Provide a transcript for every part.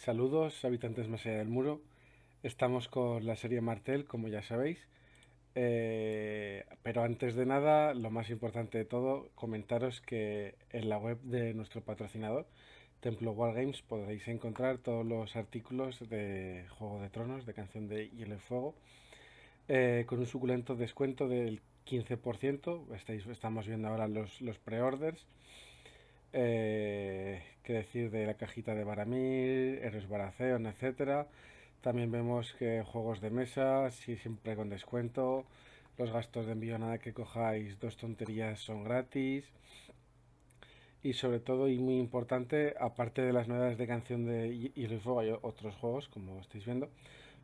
Saludos, habitantes más allá del muro. Estamos con la serie Martel, como ya sabéis. Pero antes de nada, lo más importante de todo, comentaros que en la web de nuestro patrocinador, Templo Wargames, podréis encontrar todos los artículos de Juego de Tronos, de Canción de Hielo y Fuego, con un suculento descuento del 15%. Estamos viendo ahora los pre-orders. Qué decir de la cajita de Baramil, Héroes Baratheon, etcétera. También vemos que juegos de mesa, sí, siempre con descuento. Los gastos de envío, nada que cojáis, dos tonterías son gratis. Y sobre todo, y muy importante, aparte de las novedades de Canción de Hielo y Fuego, hay otros juegos, como estáis viendo.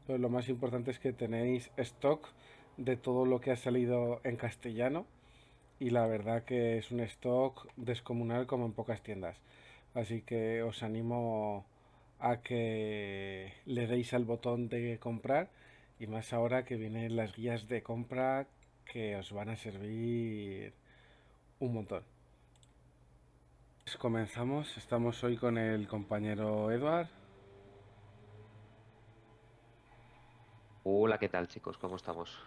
Pero lo más importante es que tenéis stock de todo lo que ha salido en castellano, y la verdad que es un stock descomunal como en pocas tiendas. Así que os animo a que le deis al botón de comprar, y más ahora que vienen las guías de compra que os van a servir un montón. Pues comenzamos, estamos hoy con el compañero Edward Hola, ¿qué tal, chicos? ¿Cómo estamos?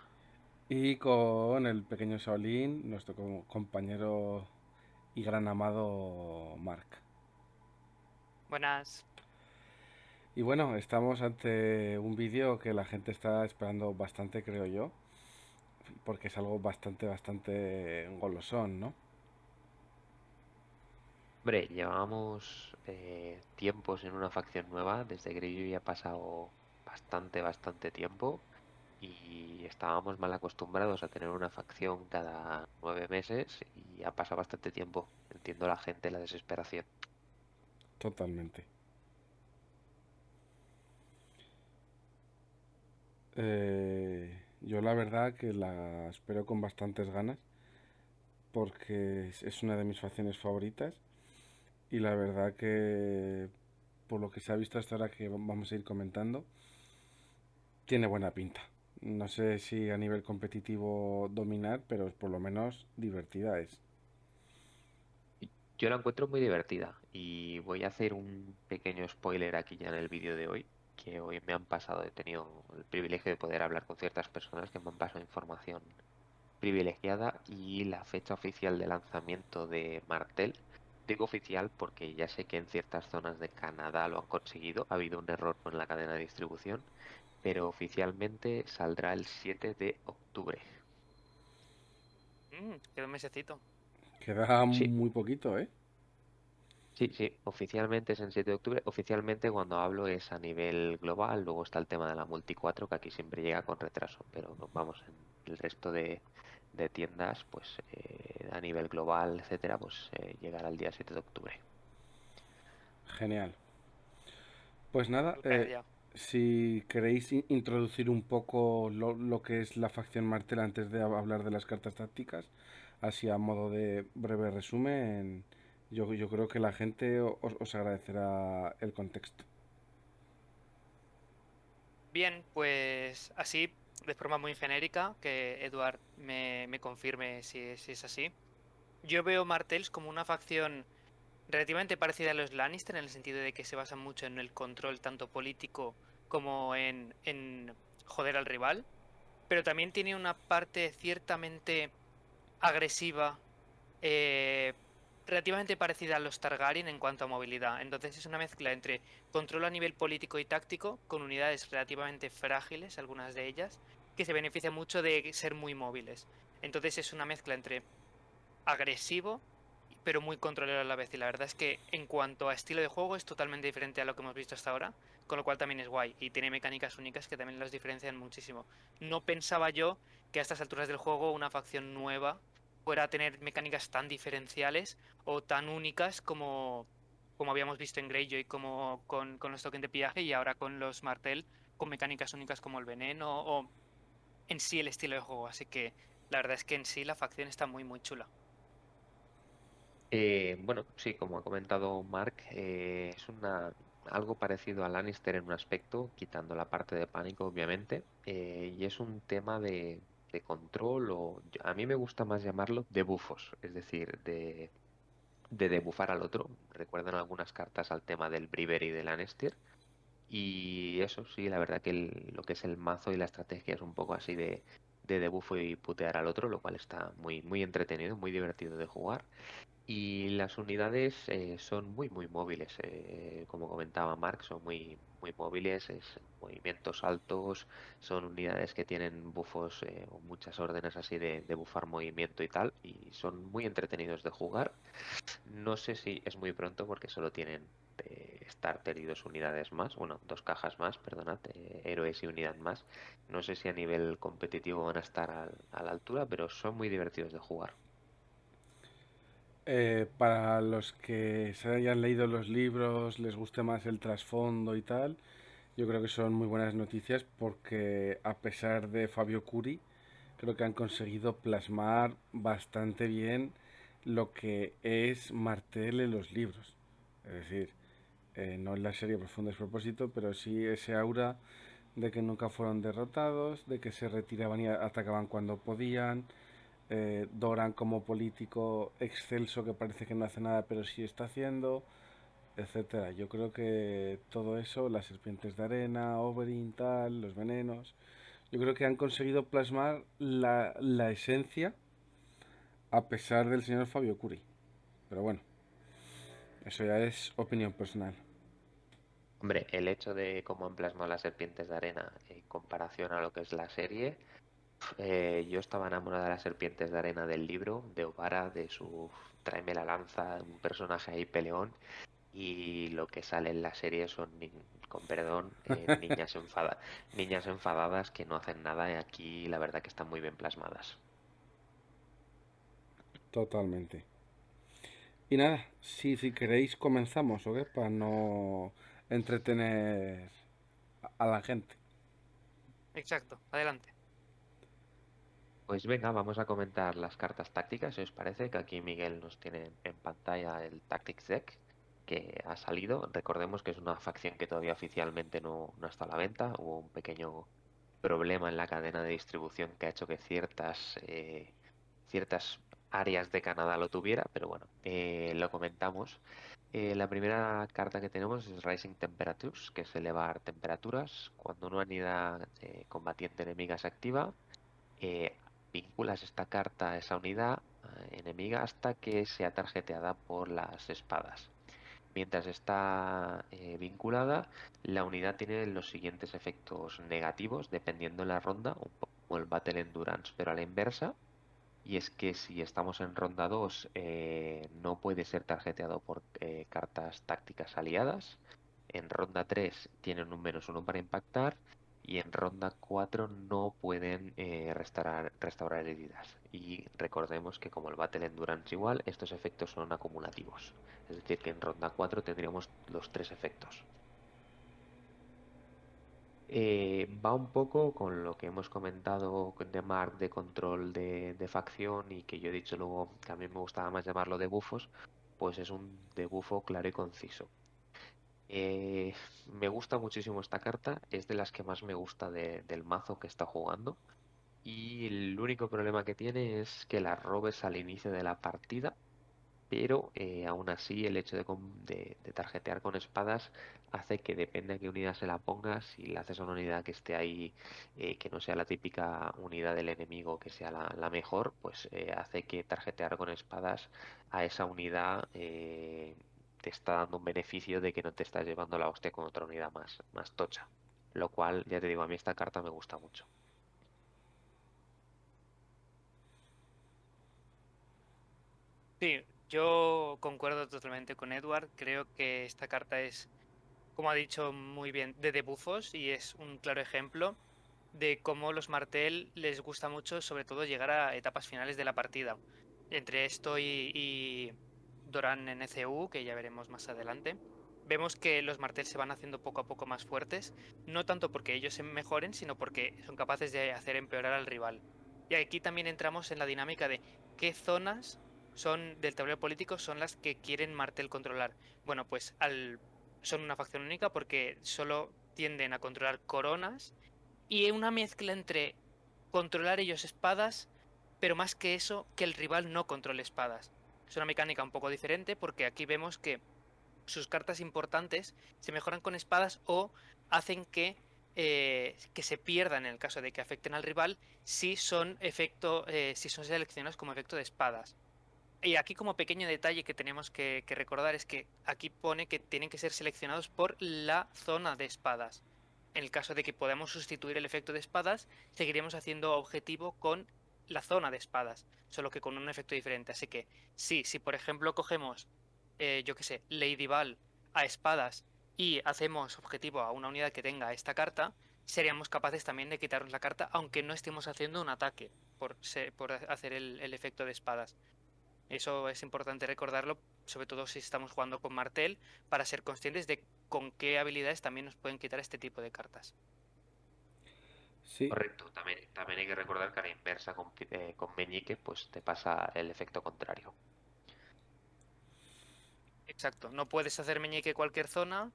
y con el pequeño Shaolin, nuestro compañero y gran amado Mark. Buenas. Y bueno, estamos ante un vídeo que la gente está esperando bastante, creo yo, porque es algo bastante golosón, ¿no? Hombre, llevamos tiempos en una facción nueva, desde Greyjoy ha pasado bastante tiempo y estábamos mal acostumbrados a tener una facción cada 9 meses y ha pasado bastante tiempo. Entiendo a la gente la desesperación. Totalmente. Yo la verdad que la espero con bastantes ganas, porque es una de mis facciones favoritas, y la verdad que por lo que se ha visto hasta ahora, que vamos a ir comentando, tiene buena pinta. No sé si a nivel competitivo dominar, pero por lo menos divertida es. Yo la encuentro muy divertida y voy a hacer un pequeño spoiler aquí ya en el vídeo de hoy, que hoy me han pasado, he tenido el privilegio de poder hablar con ciertas personas que me han pasado información privilegiada y la fecha oficial de lanzamiento de Martel. Digo oficial porque ya sé que en ciertas zonas de Canadá lo han conseguido, ha habido un error en la cadena de distribución, pero oficialmente saldrá el 7 de octubre. Queda un mesecito. Queda Sí, muy poquito, ¿eh? sí, oficialmente es el 7 de octubre. Oficialmente cuando hablo es a nivel global, luego está el tema de la Multi 4 que aquí siempre llega con retraso, pero vamos, en el resto de tiendas, pues a nivel global, etcétera, pues llegará el día 7 de octubre. Genial. Pues nada, Tocar ya. si queréis introducir un poco lo que es la facción Martel antes de hablar de las cartas tácticas, así a modo de breve resumen, yo creo que la gente os agradecerá el contexto. Bien, pues así, de forma muy genérica, que Eduard me confirme si es así. Yo veo Martells como una facción relativamente parecida a los Lannister, en el sentido de que se basa mucho en el control tanto político como en joder al rival, pero también tiene una parte ciertamente agresiva, eh, relativamente parecida a los Targaryen en cuanto a movilidad. Entonces es una mezcla entre control a nivel político y táctico, con unidades relativamente frágiles, algunas de ellas, que se benefician mucho de ser muy móviles. Entonces es una mezcla entre agresivo, pero muy controlado a la vez. Y la verdad es que en cuanto a estilo de juego es totalmente diferente a lo que hemos visto hasta ahora, con lo cual también es guay. Y tiene mecánicas únicas que también las diferencian muchísimo. No pensaba yo que a estas alturas del juego una facción nueva fuera a tener mecánicas tan diferenciales o tan únicas como habíamos visto en Greyjoy, como con los tokens de pillaje y ahora con los Martel, con mecánicas únicas como el veneno o en sí el estilo de juego. Así que la verdad es que en sí la facción está muy chula. Bueno, sí, como ha comentado Mark, es algo parecido a Lannister en un aspecto, quitando la parte de pánico, obviamente, y es un tema de control, o a mí me gusta más llamarlo de bufos, es decir, de debufar al otro. Recuerdan algunas cartas al tema del Briver y del Lannister. Y eso sí, la verdad que lo que es el mazo y la estrategia es un poco así de debuffo y putear al otro, lo cual está muy, muy entretenido, muy divertido de jugar. Y las unidades son muy, muy móviles. Como comentaba Mark, son muy, muy móviles, es movimientos altos, son unidades que tienen bufos o muchas órdenes así de bufar movimiento y tal, y son muy entretenidos de jugar. No sé si es muy pronto porque solo tienen starter y dos unidades más, bueno, dos cajas más, perdonad, héroes y unidad más. No sé si a nivel competitivo van a estar a la altura, pero son muy divertidos de jugar. Para los que se hayan leído los libros, les guste más el trasfondo y tal, yo creo que son muy buenas noticias porque a pesar de Fabio Curi, creo que han conseguido plasmar bastante bien lo que es Martel en los libros. Es decir, no en la serie Profundo Despropósito, pero sí ese aura de que nunca fueron derrotados, de que se retiraban y atacaban cuando podían, Doran como político excelso que parece que no hace nada pero sí está haciendo, etcétera. Yo creo que todo eso, las serpientes de arena, Oberyn, tal, los venenos, yo creo que han conseguido plasmar la esencia a pesar del señor Fabio Curi. Pero bueno, eso ya es opinión personal. Hombre, el hecho de cómo han plasmado las serpientes de arena en comparación a lo que es la serie, yo estaba enamorada de las serpientes de arena del libro, de Obara, de su tráeme la lanza, un personaje ahí peleón, y lo que sale en la serie son, con perdón, niñas enfadadas que no hacen nada y aquí la verdad que están muy bien plasmadas. Totalmente. Y nada, si queréis comenzamos, ¿ok? Para no entretener a la gente. Exacto, adelante. Pues venga, vamos a comentar las cartas tácticas, si os parece, que aquí Miguel nos tiene en pantalla el Tactics Deck que ha salido. Recordemos que es una facción que todavía oficialmente no está a la venta. Hubo un pequeño problema en la cadena de distribución que ha hecho que ciertas áreas de Canadá lo tuviera, pero bueno, lo comentamos. La primera carta que tenemos es Rising Temperatures, que es elevar temperaturas. Cuando una unidad combatiente enemiga se activa, eh, vinculas esta carta a esa unidad enemiga hasta que sea tarjeteada por las espadas. Mientras está vinculada, la unidad tiene los siguientes efectos negativos dependiendo de la ronda, un poco como el Battle Endurance, pero a la inversa. Y es que si estamos en ronda 2 no puede ser tarjeteado por cartas tácticas aliadas. En ronda 3 tienen un -1 para impactar. Y en ronda 4 no pueden restaurar heridas. Y recordemos que como el Battle Endurance igual, estos efectos son acumulativos. Es decir, que en ronda 4 tendríamos los tres efectos. Va un poco con lo que hemos comentado de Mark de control de facción y que yo he dicho luego que a mí me gustaba más llamarlo de bufos, pues es un debufo claro y conciso. Eh, Me gusta muchísimo esta carta, es de las que más me gusta del mazo que está jugando y el único problema que tiene es que la robes al inicio de la partida, pero aún así el hecho de tarjetear con espadas hace que depende a qué unidad se la pongas, si la haces a una unidad que esté ahí, que no sea la típica unidad del enemigo, que sea la mejor, pues hace que tarjetear con espadas a esa unidad te está dando un beneficio de que no te estás llevando la hostia con otra unidad más tocha. Lo cual, ya te digo, a mí esta carta me gusta mucho. Sí, yo concuerdo totalmente con Edward. Creo que esta carta es, como ha dicho muy bien, de debuffos y es un claro ejemplo de cómo los Martel les gusta mucho, sobre todo, llegar a etapas finales de la partida. Entre esto y Doran en ECU, que ya veremos más adelante, vemos que los Martel se van haciendo poco a poco más fuertes, no tanto porque ellos se mejoren, sino porque son capaces de hacer empeorar al rival. Y aquí también entramos en la dinámica de qué zonas son del tablero político son las que quieren Martel controlar. Bueno, pues son una facción única porque solo tienden a controlar coronas y una mezcla entre controlar ellos espadas, pero más que eso, que el rival no controle espadas. Es una mecánica un poco diferente porque aquí vemos que sus cartas importantes se mejoran con espadas o hacen que se pierdan en el caso de que afecten al rival si son si son seleccionados como efecto de espadas. Y aquí como pequeño detalle que tenemos que recordar es que aquí pone que tienen que ser seleccionados por la zona de espadas. En el caso de que podamos sustituir el efecto de espadas, seguiremos haciendo objetivo con la zona de espadas, solo que con un efecto diferente. Así que sí, si por ejemplo cogemos, yo qué sé, Lady Val a espadas y hacemos objetivo a una unidad que tenga esta carta, seríamos capaces también de quitarnos la carta, aunque no estemos haciendo un ataque por hacer el efecto de espadas. Eso es importante recordarlo, sobre todo si estamos jugando con Martel, para ser conscientes de con qué habilidades también nos pueden quitar este tipo de cartas. Sí, Correcto, también hay que recordar que a la inversa con Meñique, pues te pasa el efecto contrario. Exacto, no puedes hacer meñique cualquier zona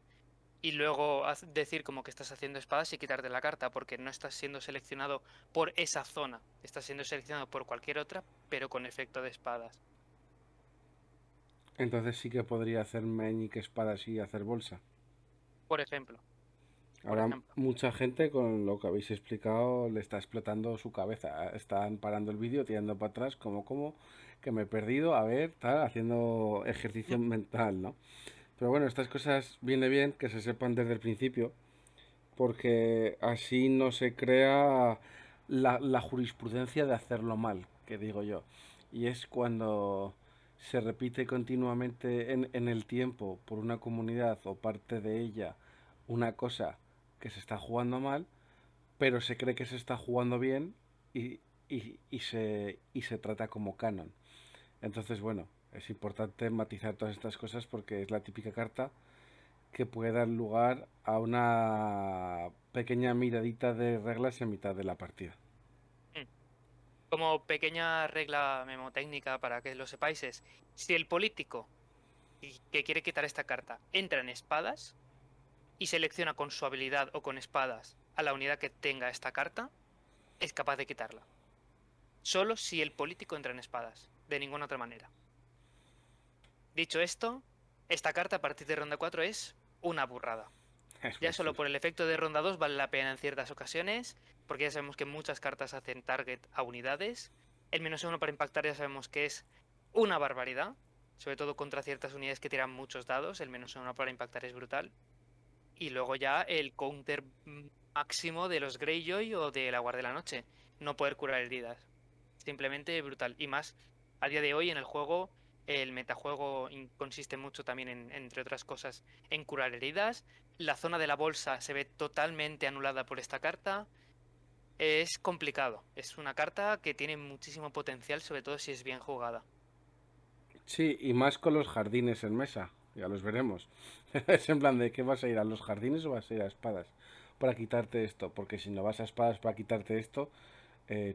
y luego decir como que estás haciendo espadas y quitarte la carta, porque no estás siendo seleccionado por esa zona, estás siendo seleccionado por cualquier otra, pero con efecto de espadas. entonces sí que podría hacer meñique espadas y hacer bolsa. Por ejemplo, por Ahora ejemplo. mucha gente con lo que habéis explicado le está explotando su cabeza. Están parando el vídeo, tirando para atrás, como, que me he perdido, a ver, tal, haciendo ejercicio mental, ¿no? Pero bueno, estas cosas viene bien que se sepan desde el principio, porque así no se crea la jurisprudencia de hacerlo mal, que digo yo. Y es cuando se repite continuamente en el tiempo por una comunidad o parte de ella una cosa que se está jugando mal, pero se cree que se está jugando bien y, y se trata como canon. Entonces, bueno, es importante matizar todas estas cosas porque es la típica carta que puede dar lugar a una pequeña miradita de reglas en mitad de la partida. Mm. Como pequeña regla memotécnica para que lo sepáis es, si el político que quiere quitar esta carta entra en espadas y selecciona con su habilidad o con espadas a la unidad que tenga esta carta, es capaz de quitarla. Solo si el político entra en espadas, de ninguna otra manera. Dicho esto, esta carta a partir de ronda 4 es una burrada. Es Ya muy solo chula. por el efecto de ronda 2 vale la pena en ciertas ocasiones, porque ya sabemos que muchas cartas hacen target a unidades. El -1 para impactar ya sabemos que es una barbaridad, sobre todo contra ciertas unidades que tiran muchos dados. El -1 para impactar es brutal. Y luego ya el counter máximo de los Greyjoy o de la Guardia de la Noche. No poder curar heridas. Simplemente brutal. Y más, a día de hoy en el juego, el metajuego consiste mucho también entre otras cosas, en curar heridas. La zona de la bolsa se ve totalmente anulada por esta carta. Es complicado. Es una carta que tiene muchísimo potencial, sobre todo si es bien jugada. Sí, y más con los jardines en mesa, ya los veremos. Es en plan de que vas a ir a los jardines o vas a ir a espadas para quitarte esto, porque si no vas a espadas para quitarte esto,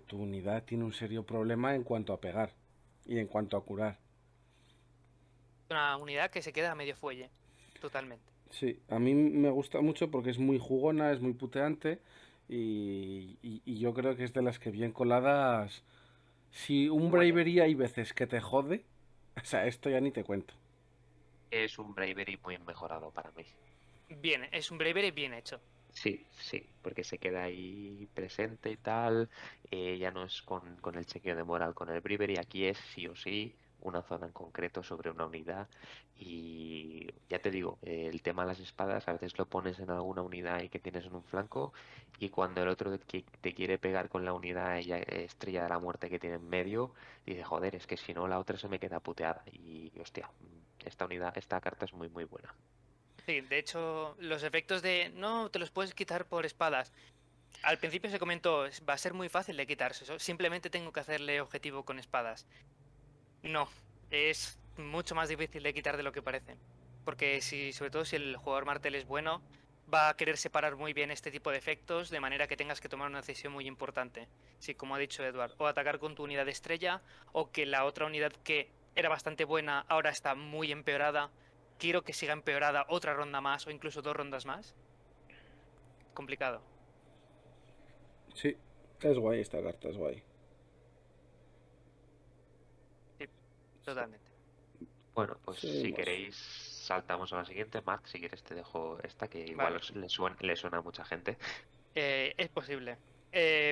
tu unidad tiene un serio problema en cuanto a pegar y en cuanto a curar. Una unidad que se queda a medio fuelle. Totalmente. Sí, a mí me gusta mucho porque es muy jugona, es muy puteante y yo creo que es de las que bien coladas. Si un Muere. Bravery hay veces que te jode, o sea, esto ya ni te cuento. Es un Bravery muy mejorado para mí. Bien, es un Bravery bien hecho. Sí, sí, porque se queda ahí presente y tal. Ya no es con el chequeo de moral con el Bravery, aquí es sí o sí una zona en concreto sobre una unidad. Y ya te digo, el tema de las espadas a veces lo pones en alguna unidad y que tienes en un flanco, y cuando el otro que te quiere pegar con la unidad estrella de la muerte que tiene en medio, dice, joder, es que si no la otra se me queda puteada. Y hostia, esta carta es muy muy buena. Sí, de hecho, los efectos de no te los puedes quitar por espadas. Al principio se comentó, va a ser muy fácil de quitarse, simplemente tengo que hacerle objetivo con espadas". No, es mucho más difícil de quitar de lo que parece. Porque si, sobre todo si el jugador martel es bueno, va a querer separar muy bien este tipo de efectos, de manera que tengas que tomar una decisión muy importante. Sí, como ha dicho Edward, o atacar con tu unidad estrella, o que la otra unidad que era bastante buena ahora está muy empeorada. Quiero que siga empeorada otra ronda más, o incluso 2 rondas más. Complicado. Sí, es guay esta carta, es guay. Sí, totalmente. Bueno, pues Seguimos. saltamos a la siguiente. Mark, si quieres te dejo esta, que igual Vale, le suena a mucha gente. es posible.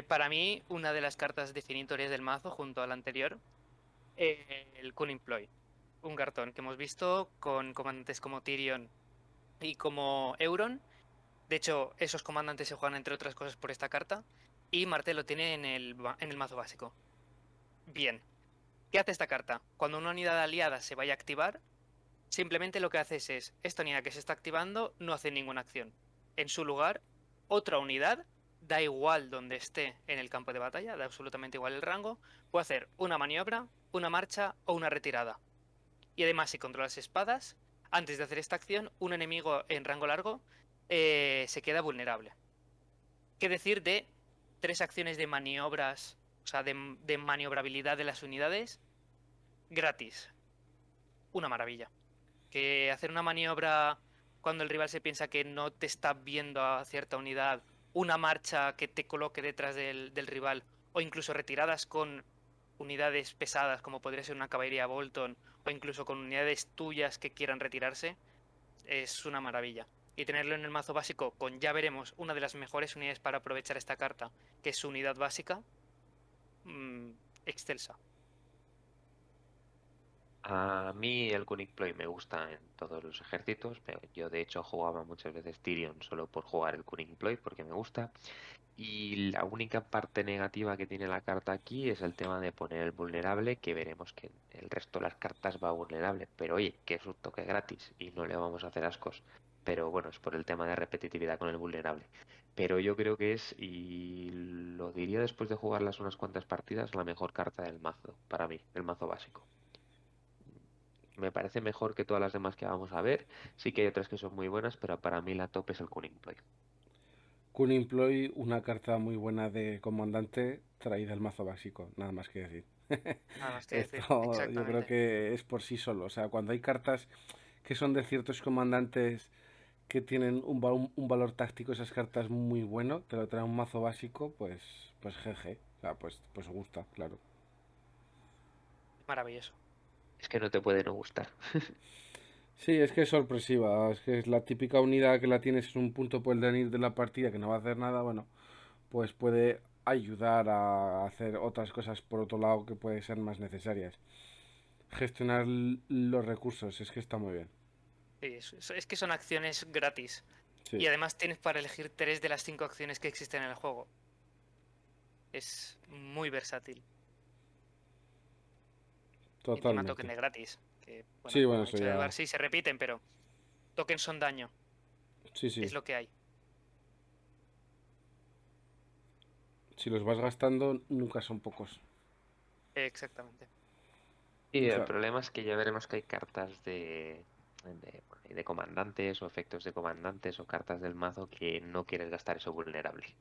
Para mí, una de las cartas definitorias del mazo, junto a la anterior, el Cunning Ploy. Un cartón que hemos visto con comandantes como Tyrion y como Euron. De hecho, esos comandantes se juegan entre otras cosas por esta carta. Y Martel lo tiene en el mazo básico. Bien. ¿Qué hace esta carta? Cuando una unidad aliada se vaya a activar, simplemente lo que haces es, esta unidad que se está activando no hace ninguna acción. En su lugar, otra unidad, da igual donde esté en el campo de batalla, da absolutamente igual el rango, puede hacer una maniobra, una marcha o una retirada. Y además, si controlas espadas, antes de hacer esta acción, un enemigo en rango largo se queda vulnerable. ¿Qué decir de 3 acciones de maniobras, o sea, de maniobrabilidad de las unidades gratis? Una maravilla. Que hacer una maniobra cuando el rival se piensa que no te está viendo a cierta unidad, una marcha que te coloque detrás del rival, o incluso retiradas con unidades pesadas, como podría ser una caballería Bolton, o incluso con unidades tuyas que quieran retirarse, es una maravilla. Y tenerlo en el mazo básico con, ya veremos, una de las mejores unidades para aprovechar esta carta, que es su unidad básica, mm, excelsa. A mí el Cunning Ploy me gusta en todos los ejércitos. Yo de hecho jugaba muchas veces Tyrion solo por jugar el Cunning Ploy porque me gusta. Y la única parte negativa que tiene la carta aquí es el tema de poner el vulnerable, que veremos que el resto de las cartas va vulnerable. Pero oye, que es un toque gratis y no le vamos a hacer ascos. Pero bueno, es por el tema de repetitividad con el vulnerable. Pero yo creo que es, y lo diría después de jugarlas unas cuantas partidas, la mejor carta del mazo, para mí, el mazo básico. Me parece mejor que todas las demás que vamos a ver. Sí que hay otras que son muy buenas, pero para mí la top es el Cunning Ploy. Cunning Ploy, una carta muy buena de comandante traída al mazo básico, nada más que decir. Nada más que decir. Esto yo creo Exactamente. que es por sí solo. O sea, cuando hay cartas que son de ciertos comandantes que tienen un valor táctico, esas cartas muy bueno, te lo trae un mazo básico, pues jeje. O sea, pues gusta, claro. Maravilloso. Es que no te puede no gustar. Sí, es que es sorpresiva, es que es la típica unidad que la tienes en un punto por el venir de la partida que no va a hacer nada, bueno, pues puede ayudar a hacer otras cosas por otro lado que pueden ser más necesarias. Gestionar los recursos, es que está muy bien. Sí, es que son acciones gratis. Y Sí, además tienes para elegir 3 de las 5 acciones que existen en el juego. Es muy versátil. Y encima token totalmente. de gratis. Que, bueno, Sí, bueno, como ha eso dicho Edward, ya. sí, se repiten, pero tokens son daño. Sí, Es sí. lo que hay. Si los vas gastando, nunca son pocos. Exactamente. Y el Claro. problema es que ya veremos que hay cartas de comandantes o efectos de comandantes o cartas del mazo que no quieres gastar eso vulnerable.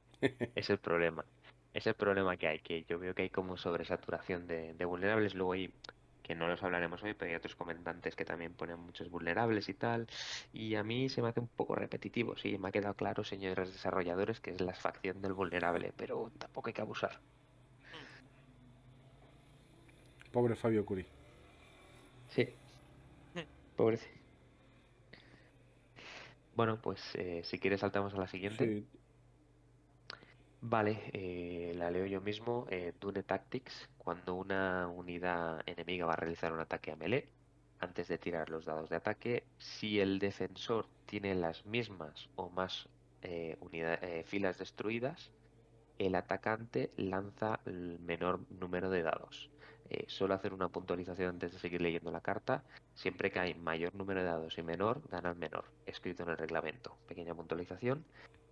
Es el problema. Es el problema que hay, que yo veo que hay como sobresaturación de vulnerables. Luego hay, que no los hablaremos hoy, pero hay otros comandantes que también ponen muchos vulnerables y tal. Y a mí se me hace un poco repetitivo. Sí, me ha quedado claro, señores desarrolladores, que es la facción del vulnerable, pero tampoco hay que abusar. Mm. Pobre Fabio Curi. Sí, pobrecito. Bueno, pues si quieres saltamos a la siguiente. Sí. Vale, la leo yo mismo. Dune Tactics. Cuando una unidad enemiga va a realizar un ataque a melee, antes de tirar los dados de ataque, si el defensor tiene las mismas o más filas destruidas, el atacante lanza el menor número de dados. Solo hacer una puntualización antes de seguir leyendo la carta. Siempre que hay mayor número de dados y menor, gana el menor. Escrito en el reglamento. Pequeña puntualización.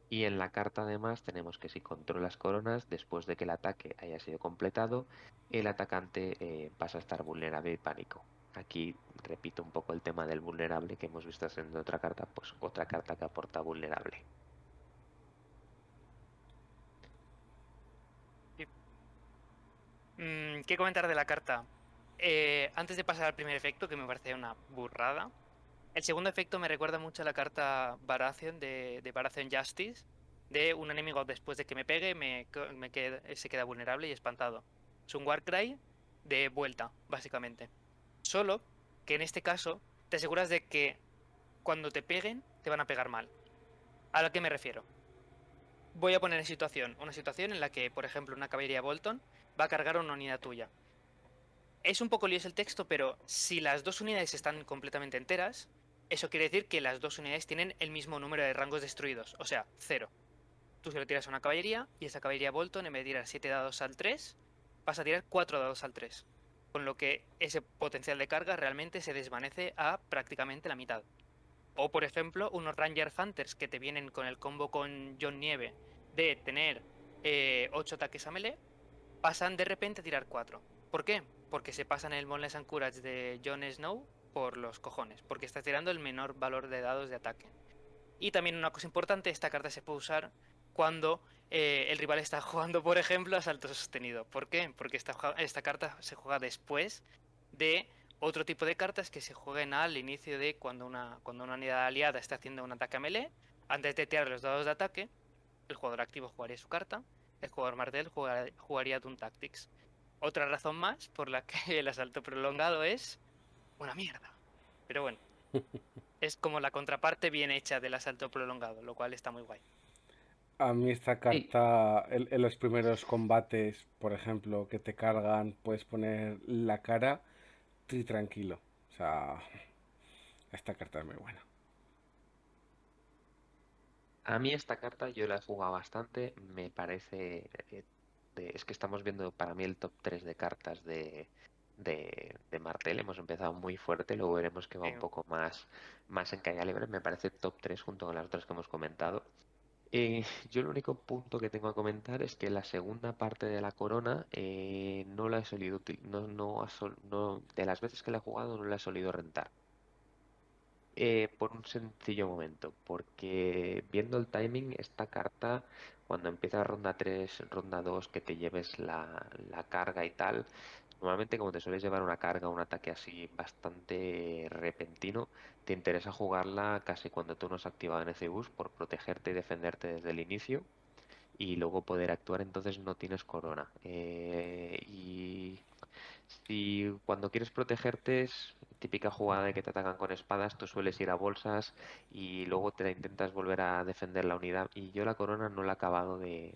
Y en la carta además tenemos que si controlas coronas, después de que el ataque haya sido completado, el atacante pasa a estar vulnerable y pánico. Aquí repito un poco el tema del vulnerable que hemos visto en otra carta, pues otra carta que aporta vulnerable. Sí. ¿Qué comentar de la carta? Antes de pasar al primer efecto, que me parece una burrada, el segundo efecto me recuerda mucho a la carta Baratheon de Baratheon Justice, de un enemigo después de que me pegue se queda vulnerable y espantado. Es un Warcry de vuelta, básicamente. Solo que en este caso te aseguras de que cuando te peguen, te van a pegar mal. ¿A lo que me refiero? Voy a poner una situación en la que, por ejemplo, una caballería Bolton va a cargar una unidad tuya. Es un poco lioso el texto, pero si las dos unidades están completamente enteras, eso quiere decir que las dos unidades tienen el mismo número de rangos destruidos, o sea, 0. Tú se lo tiras a una caballería y esa caballería Bolton, en vez de tirar 7 dados al 3, vas a tirar 4 dados al 3. Con lo que ese potencial de carga realmente se desvanece a prácticamente la mitad. O por ejemplo, unos Ranger Hunters que te vienen con el combo con John Nieve de tener 8 ataques a melee, pasan de repente a tirar 4. ¿Por qué? Porque se pasan el Boneless and Courage de Jon Snow por los cojones, porque estás tirando el menor valor de dados de ataque. Y también una cosa importante, esta carta se puede usar cuando el rival está jugando, por ejemplo, asalto sostenido. ¿Por qué? Porque esta carta se juega después de otro tipo de cartas que se jueguen al inicio de cuando una unidad aliada está haciendo un ataque a melee. Antes de tirar los dados de ataque, el jugador activo jugaría su carta, el jugador martel jugaría Doom Tactics. Otra razón más por la que el asalto prolongado es una mierda. Pero bueno, es como la contraparte bien hecha del asalto prolongado, lo cual está muy guay. A mí esta Sí, carta, en los primeros combates, por ejemplo, que te cargan, puedes poner la cara y tranquilo. O sea, esta carta es muy buena. a mí esta carta yo la he jugado bastante, me parece... es que estamos viendo para mí el top 3 de cartas de Martel, hemos empezado muy fuerte, luego veremos que va un poco más en caída libre, me parece top 3 junto con las otras que hemos comentado. Yo el único punto que tengo a comentar es que la segunda parte de la corona no la he solido de las veces que la he jugado no la he solido rentar. Por un sencillo momento, porque viendo el timing, esta carta, cuando empieza ronda 3 ronda 2 que te lleves la carga y tal, normalmente como te sueles llevar una carga o un ataque así bastante repentino, te interesa jugarla casi cuando tú no has activado NCUs por protegerte y defenderte desde el inicio y luego poder actuar, entonces no tienes corona. Y si cuando quieres protegerte es típica jugada de que te atacan con espadas, tú sueles ir a bolsas y luego te intentas volver a defender la unidad. Y yo la corona no la he acabado de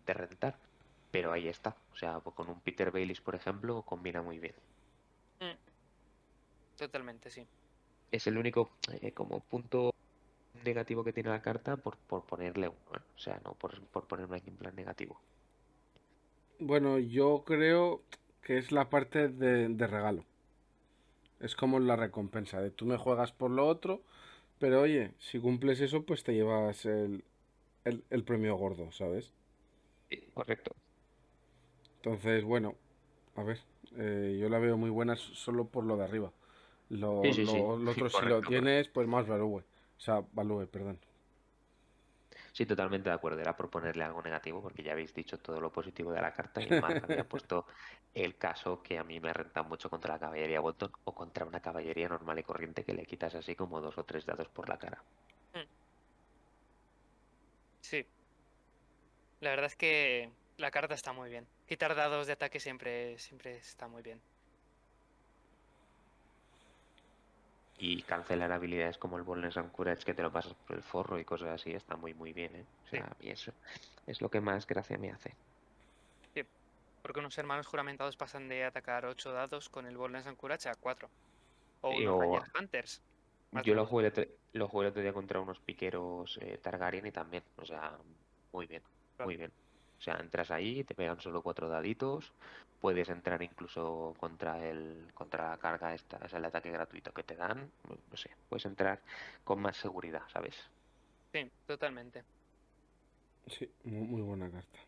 rentar, pero ahí está. O sea, pues con un Peter Baylis, por ejemplo, combina muy bien. Mm, totalmente, sí. Es el único como punto negativo que tiene la carta por ponerle uno, ¿eh? O sea, no por ponerme aquí en plan negativo. Bueno, yo creo que es la parte de regalo. Es como la recompensa de tú me juegas por lo otro, pero oye, si cumples eso, pues te llevas el premio gordo, ¿sabes? Sí, correcto. Entonces, bueno, a ver, yo la veo muy buena solo por lo de arriba. Sí, sí, sí, Lo otro, si lo correcto, correcto. tienes, pues más value. O sea, value, perdón. Sí, totalmente de acuerdo. Era por ponerle algo negativo, porque ya habéis dicho todo lo positivo de la carta y Mark había puesto el caso que a mí me renta mucho contra la caballería Bolton o contra una caballería normal y corriente que le quitas así como 2 o 3 dados por la cara. Mm, sí, la verdad es que la carta está muy bien. Quitar dados de ataque siempre está muy bien. Y cancelar habilidades como el Boundless and Courage que te lo pasas por el forro y cosas así está muy muy bien, ¿eh? O Sí, sea, a mí eso es lo que más gracia me hace. sí. Porque unos hermanos juramentados pasan de atacar 8 dados con el Boldness and Courage a 4. O Y, unos o Ranger Hunters. Más yo tranquilo. lo jugué el otro día contra unos piqueros Targaryen y también, o sea, muy bien, muy bien. O sea, entras ahí, te pegan solo 4 daditos, puedes entrar incluso contra la carga esta, es el ataque gratuito que te dan, no sé, puedes entrar con más seguridad, ¿sabes? Sí, totalmente. Sí, muy buena carta.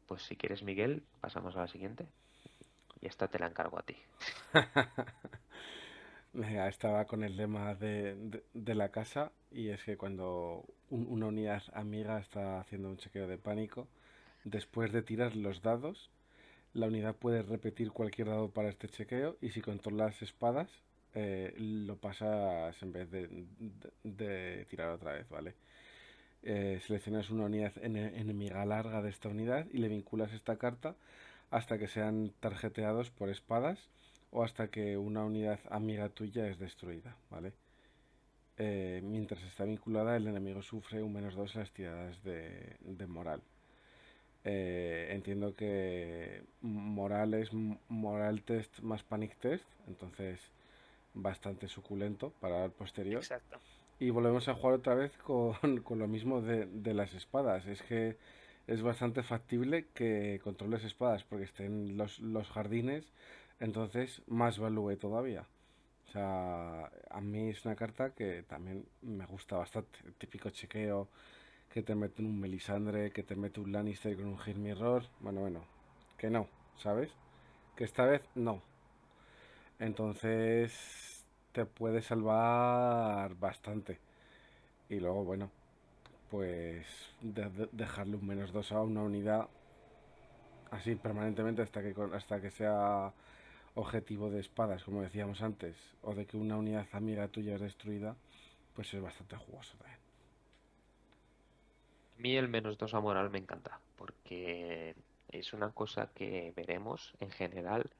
Pues si quieres, Miguel, pasamos a la siguiente y esta te la encargo a ti. Venga, estaba con el lema de la casa y es que cuando una unidad amiga está haciendo un chequeo de pánico, después de tirar los dados, la unidad puede repetir cualquier dado para este chequeo y si controlas espadas, lo pasas en vez de tirar otra vez, ¿vale? Seleccionas una unidad enemiga larga de esta unidad y le vinculas esta carta hasta que sean tarjeteados por espadas o hasta que una unidad amiga tuya es destruida, ¿vale? Mientras está vinculada, el enemigo sufre un -2 en las tiradas de moral. Entiendo que moral es moral test más panic test, entonces bastante suculento para el posterior. Exacto. Y volvemos a jugar otra vez con lo mismo de las espadas. Es que es bastante factible que controles espadas porque estén los jardines, entonces más value todavía. O sea, a mí es una carta que también me gusta bastante. El típico chequeo que te mete un Melisandre, que te mete un Lannister con un Hit Mirror. Bueno, que no, ¿sabes? Que esta vez no. Entonces te puede salvar bastante. Y luego, bueno, pues dejarle un -2 a una unidad así permanentemente hasta que sea objetivo de espadas, como decíamos antes, o de que una unidad amiga tuya es destruida, pues es bastante jugoso también. A mí el -2 a moral me encanta, porque es una cosa que veremos en general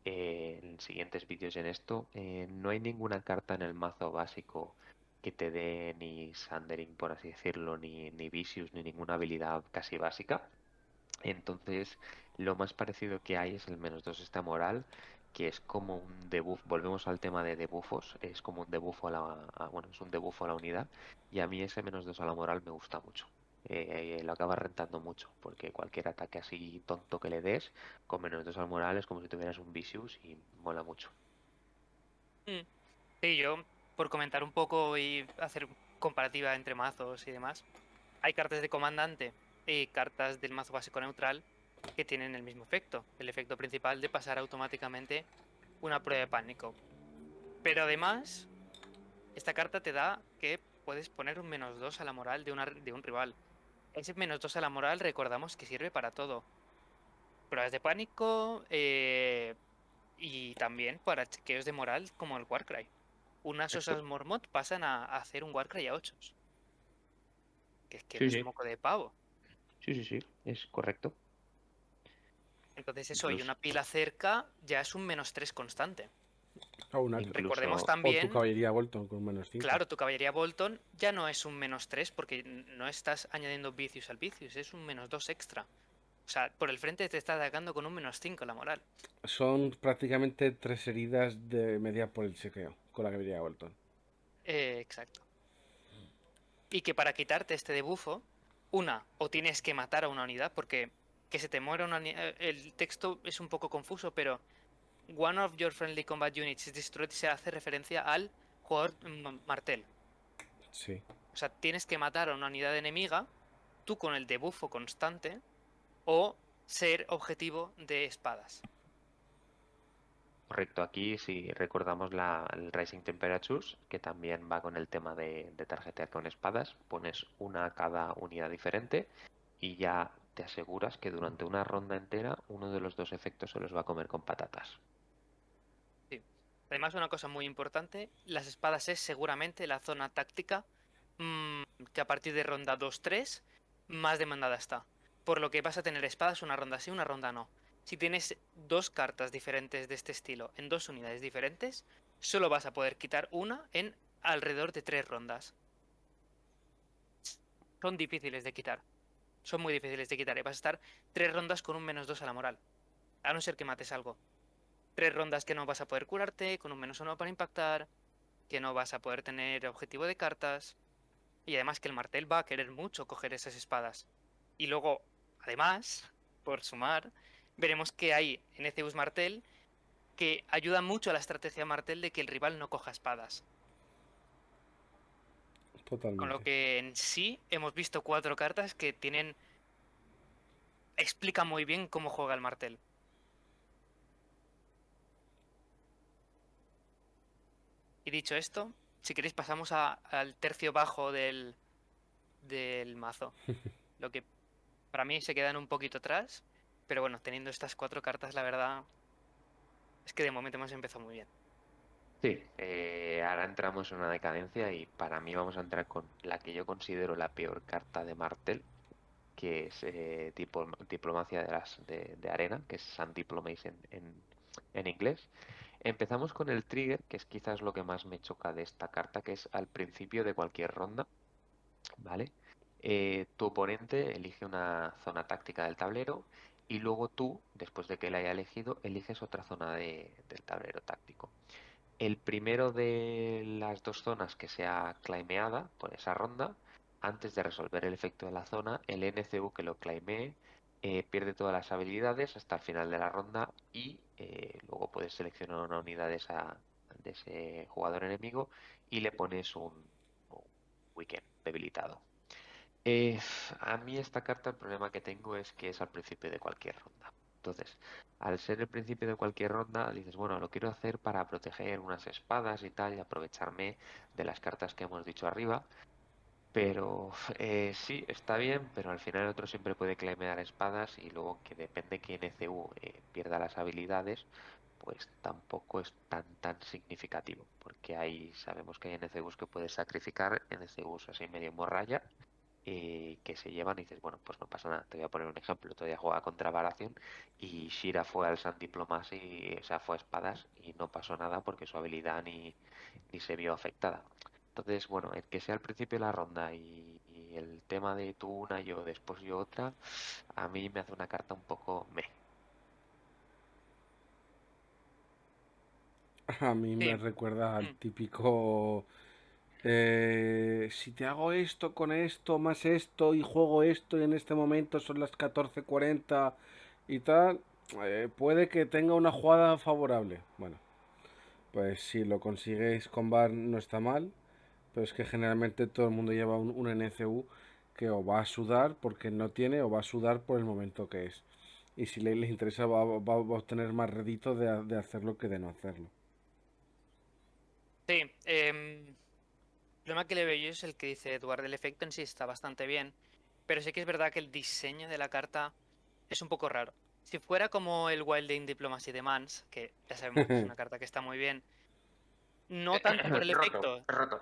en siguientes vídeos en esto. No hay ninguna carta en el mazo básico que te dé ni Sundering, por así decirlo, ni Vicious, ni ninguna habilidad casi básica. Entonces, lo más parecido que hay es el -2 esta moral, que es como un debuff. Volvemos al tema de debuffos, es como un debuffo bueno, es un debuffo a la unidad, y a mí ese -2 a la moral me gusta mucho. Lo acaba rentando mucho, porque cualquier ataque así tonto que le des, con -2 al moral es como si tuvieras un Vicious y mola mucho. Mm. Sí, yo, por comentar un poco y hacer comparativa entre mazos y demás, hay cartas de comandante y cartas del mazo básico neutral que tienen el mismo efecto, el efecto principal de pasar automáticamente una prueba de pánico. Pero además, esta carta te da que puedes poner un -2 a la moral de un rival. Ese -2 a la moral recordamos que sirve para todo. Pruebas de pánico y también para chequeos de moral como el Warcry. Unas Exacto. osas Mormont pasan a hacer un Warcry a 8, que no Sí, es sí, moco de pavo. sí, es correcto. Entonces eso, y Incluso, una pila cerca ya es un -3 constante. Recordemos O tu también, caballería Bolton con un -5. claro, tu caballería Bolton ya no es un -3 porque no estás añadiendo vicios al vicios, es un -2 extra. O sea, por el frente te está atacando con un -5 la moral. Son prácticamente 3 heridas de media por el chequeo con la caballería Bolton. Exacto. Y que para quitarte este debuffo, o tienes que matar a una unidad, porque que se te muera una unidad. El texto es un poco confuso, pero one of your friendly combat units is destroyed se hace referencia al jugador martel. Sí. O sea, tienes que matar a una unidad enemiga, tú con el debuffo constante, o ser objetivo de espadas. correcto, aquí si recordamos el Rising Temperatures, que también va con el tema de tarjetear con espadas, pones una a cada unidad diferente y ya te aseguras que durante una ronda entera uno de los dos efectos se los va a comer con patatas. Sí. Además, una cosa muy importante, las espadas es seguramente la zona táctica que a partir de ronda 2-3 más demandada está. Por lo que vas a tener espadas una ronda sí, una ronda no. Si tienes dos cartas diferentes de este estilo en dos unidades diferentes, solo vas a poder quitar una en alrededor de 3 rondas. Son difíciles de quitar. Son muy difíciles de quitar. Y vas a estar 3 rondas con un -2 a la moral. A no ser que mates algo. 3 rondas que no vas a poder curarte, con un -1 para impactar, que no vas a poder tener objetivo de cartas. Y además que el martel va a querer mucho coger esas espadas. Y luego, además, por sumar, veremos que hay en Ezeus Martel que ayuda mucho a la estrategia Martel de que el rival no coja espadas. Con lo Totalmente. que en sí hemos visto 4 cartas que tienen. Explica muy bien cómo juega el martel. Y dicho esto, si queréis pasamos al tercio bajo del mazo. Lo que para mí se quedan un poquito atrás. Pero bueno, teniendo estas 4 cartas, la verdad es que de momento hemos empezado muy bien. Sí, ahora entramos en una decadencia y para mí vamos a entrar con la que yo considero la peor carta de Martel, que es Diplomacia de arena, que es Sun Diplomacy en inglés. Empezamos con el trigger, que es quizás lo que más me choca de esta carta, que es al principio de cualquier ronda, ¿vale? Tu oponente elige una zona táctica del tablero y luego tú, después de que la haya elegido, eliges otra zona del tablero táctico. El primero de las dos zonas que sea claimeada por esa ronda, antes de resolver el efecto de la zona, el NCU que lo claimee pierde todas las habilidades hasta el final de la ronda y luego puedes seleccionar una unidad de ese jugador enemigo y le pones un weekend debilitado. Eh, a mí esta carta el problema que tengo es que es al principio de cualquier ronda. Entonces, al ser el principio de cualquier ronda, dices, bueno, lo quiero hacer para proteger unas espadas y tal y aprovecharme de las cartas que hemos dicho arriba. Pero sí, está bien, pero al final el otro siempre puede claimear espadas y luego que depende que NCU pierda las habilidades, pues tampoco es tan significativo, porque ahí sabemos que hay NCUs que puedes sacrificar, NCUs así medio morralla, que se llevan y dices, bueno, pues no pasa nada. Te voy a poner un ejemplo. Todavía juega contra Baratheon y Shira fue al Sun Diplomacy, o sea, fue a espadas y no pasó nada porque su habilidad ni se vio afectada. Entonces, bueno, el que sea al principio de la ronda y el tema de tú una, yo después yo otra, a mí me hace una carta un poco meh. A mí me Sí. recuerda al Mm. típico... si te hago esto con esto, más esto, y juego esto, y en este momento son las 14:40 y tal, puede que tenga una jugada favorable. Bueno, pues si lo consigues con VAR no está mal, pero es que generalmente todo el mundo lleva un NCU que o va a sudar porque no tiene o va a sudar por el momento que es. Y si le interesa va a obtener más rédito de hacerlo que de no hacerlo. Sí, el problema que le veo yo es el que dice Eduardo. El efecto en sí está bastante bien, pero sí que es verdad que el diseño de la carta es un poco raro. Si fuera como el Wilding Diplomacy de Mans, que ya sabemos que es una carta que está muy bien, no tanto por el Roto, efecto, roto.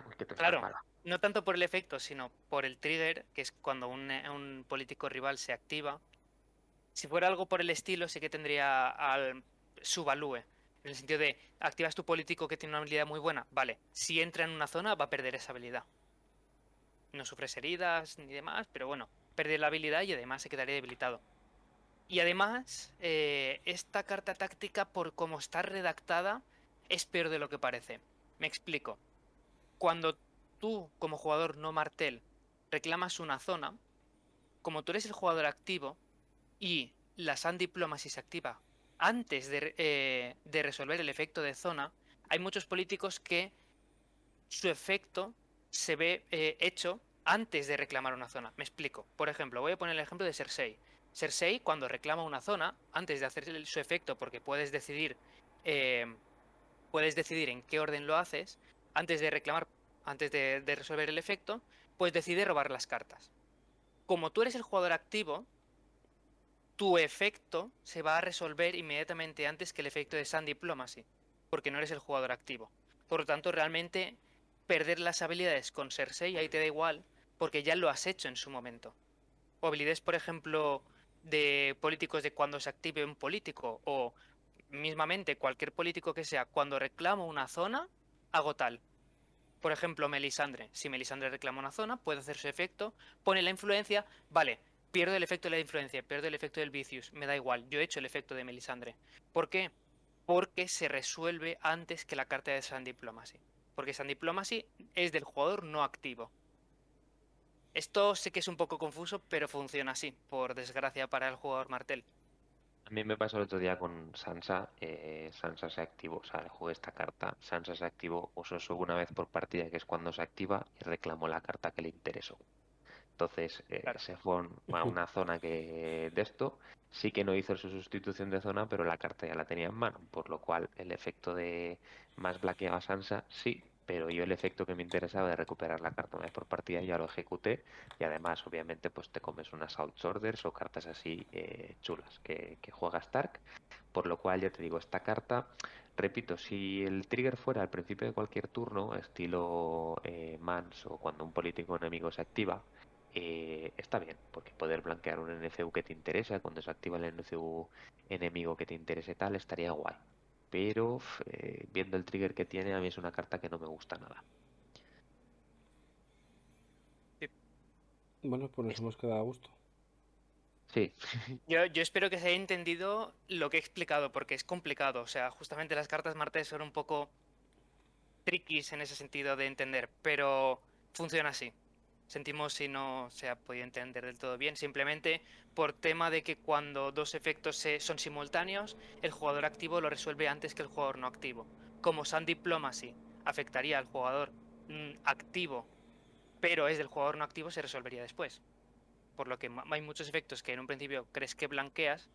Uy, qué tos más claro, mala. no tanto por el efecto, sino por el trigger, que es cuando un político rival se activa. Si fuera algo por el estilo, sí que tendría su value. En el sentido de, activas tu político que tiene una habilidad muy buena. Vale, si entra en una zona, va a perder esa habilidad. No sufres heridas ni demás, pero bueno, perder la habilidad y además se quedaría debilitado. Y además, esta carta táctica, por cómo está redactada, es peor de lo que parece. Me explico. Cuando tú, como jugador no martel, reclamas una zona, como tú eres el jugador activo, y la Sun Diplomacy se activa antes de resolver el efecto de zona, hay muchos políticos que su efecto se ve hecho antes de reclamar una zona. Me explico. Por ejemplo, voy a poner el ejemplo de Cersei. Cersei, cuando reclama una zona, antes de hacer su efecto, porque eh, puedes decidir en qué orden lo haces, antes de reclamar, antes de resolver el efecto, pues decide robar las cartas. Como tú eres el jugador activo, tu efecto se va a resolver inmediatamente antes que el efecto de Sun Diplomacy, porque no eres el jugador activo. Por lo tanto, realmente perder las habilidades con Cersei ahí te da igual, porque ya lo has hecho en su momento. O habilidades, por ejemplo, de políticos de cuando se active un político, o mismamente cualquier político que sea, cuando reclamo una zona, hago tal. Por ejemplo, Melisandre. Si Melisandre reclama una zona, puede hacer su efecto, pone la influencia, vale, pierdo el efecto de la influencia, pierdo el efecto del Vicious, me da igual, yo he hecho el efecto de Melisandre. ¿Por qué? Porque se resuelve antes que la carta de Sun Diplomacy. Porque Sun Diplomacy es del jugador no activo. Esto sé que es un poco confuso, pero funciona así, por desgracia para el jugador Martel. A mí me pasó el otro día con Sansa. Sansa se activó, o sea, le jugué esta carta. Sansa se activó, usó solo una vez por partida, que es cuando se activa, y reclamó la carta que le interesó. Entonces Claro. se fue a una zona que de esto sí que no hizo su sustitución de zona, pero la carta ya la tenía en mano, por lo cual el efecto de más blaqueaba a Sansa, sí, pero yo el efecto que me interesaba de recuperar la carta una vez por partida ya lo ejecuté y además obviamente pues te comes unas Outorders o cartas así chulas que juega Stark, por lo cual ya te digo, esta carta, repito, si el trigger fuera al principio de cualquier turno, estilo Mans o cuando un político enemigo se activa, está bien, porque poder blanquear un NCU que te interesa, cuando se activa el NCU enemigo que te interese tal, estaría guay. pero viendo el trigger que tiene, a mí es una carta que no me gusta nada. Bueno, pues nos Es- hemos quedado a gusto. Sí, Yo espero que se haya entendido lo que he explicado, porque es complicado. O sea, justamente las cartas martes son un poco triquis en ese sentido de entender, pero funciona así. Sentimos si no se ha podido entender del todo bien, simplemente por tema de que cuando dos efectos son simultáneos, el jugador activo lo resuelve antes que el jugador no activo. Como Sun Diplomacy afectaría al jugador activo, pero es del jugador no activo, se resolvería después. Por lo que hay muchos efectos que en un principio crees que blanqueas,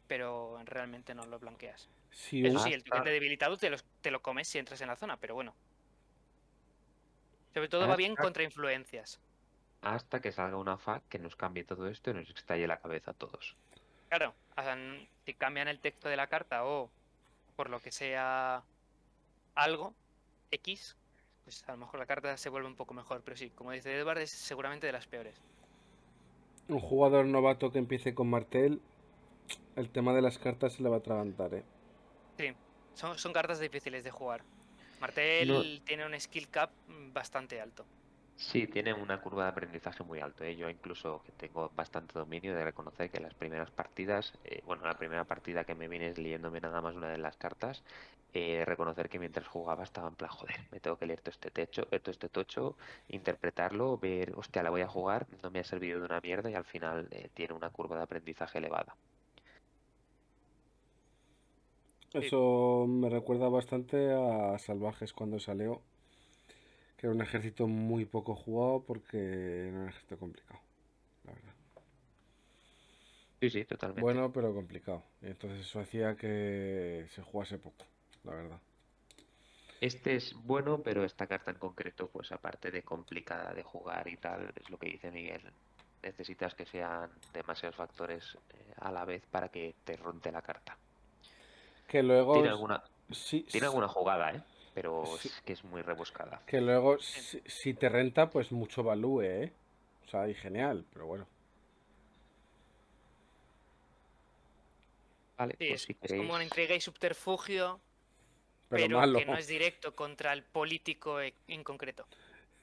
pero realmente no lo blanqueas. Si Eso un, sí, el token de hasta, debilitado te lo comes si entras en la zona, pero bueno. Sobre todo va bien hasta, contra influencias. hasta que salga una FAQ que nos cambie todo esto y nos estalle la cabeza a todos. Claro, si cambian el texto de la carta o por lo que sea algo, X, pues a lo mejor la carta se vuelve un poco mejor. Pero sí, como dice Edward, es seguramente de las peores. un jugador novato que empiece con Martel, el tema de las cartas se le va a atragantar, ¿eh? Sí, son cartas difíciles de jugar. No, Martel tiene un skill cap bastante alto. sí, tiene una curva de aprendizaje muy alto, ¿eh? Yo incluso que tengo bastante dominio de reconocer que las primeras partidas, bueno, la primera partida que me vienes leyéndome nada más una de las cartas, reconocer que mientras jugaba estaba en plan, joder, me tengo que leer todo este tocho, interpretarlo, ver, hostia, la voy a jugar, no me ha servido de una mierda y al final tiene una curva de aprendizaje elevada. Sí, Eso me recuerda bastante a Salvajes cuando salió, que era un ejército muy poco jugado porque era un ejército complicado, la verdad. Sí, sí, totalmente. Bueno, pero complicado. Y entonces eso hacía que se jugase poco, la verdad. Este es bueno, pero esta carta en concreto, pues aparte de complicada de jugar y tal, es lo que dice Miguel. Necesitas que sean demasiados factores a la vez para que te ronte la carta. Que luego, Tiene alguna, sí, tiene alguna jugada, ¿eh? Pero sí, es que es muy rebuscada. que luego sí. si te renta, pues mucho valúe, ¿eh? O sea, y genial, pero bueno. Vale, Sí, pues si es como una queréis. intriga y subterfugio, Pero pero malo. que no es directo contra el político en concreto.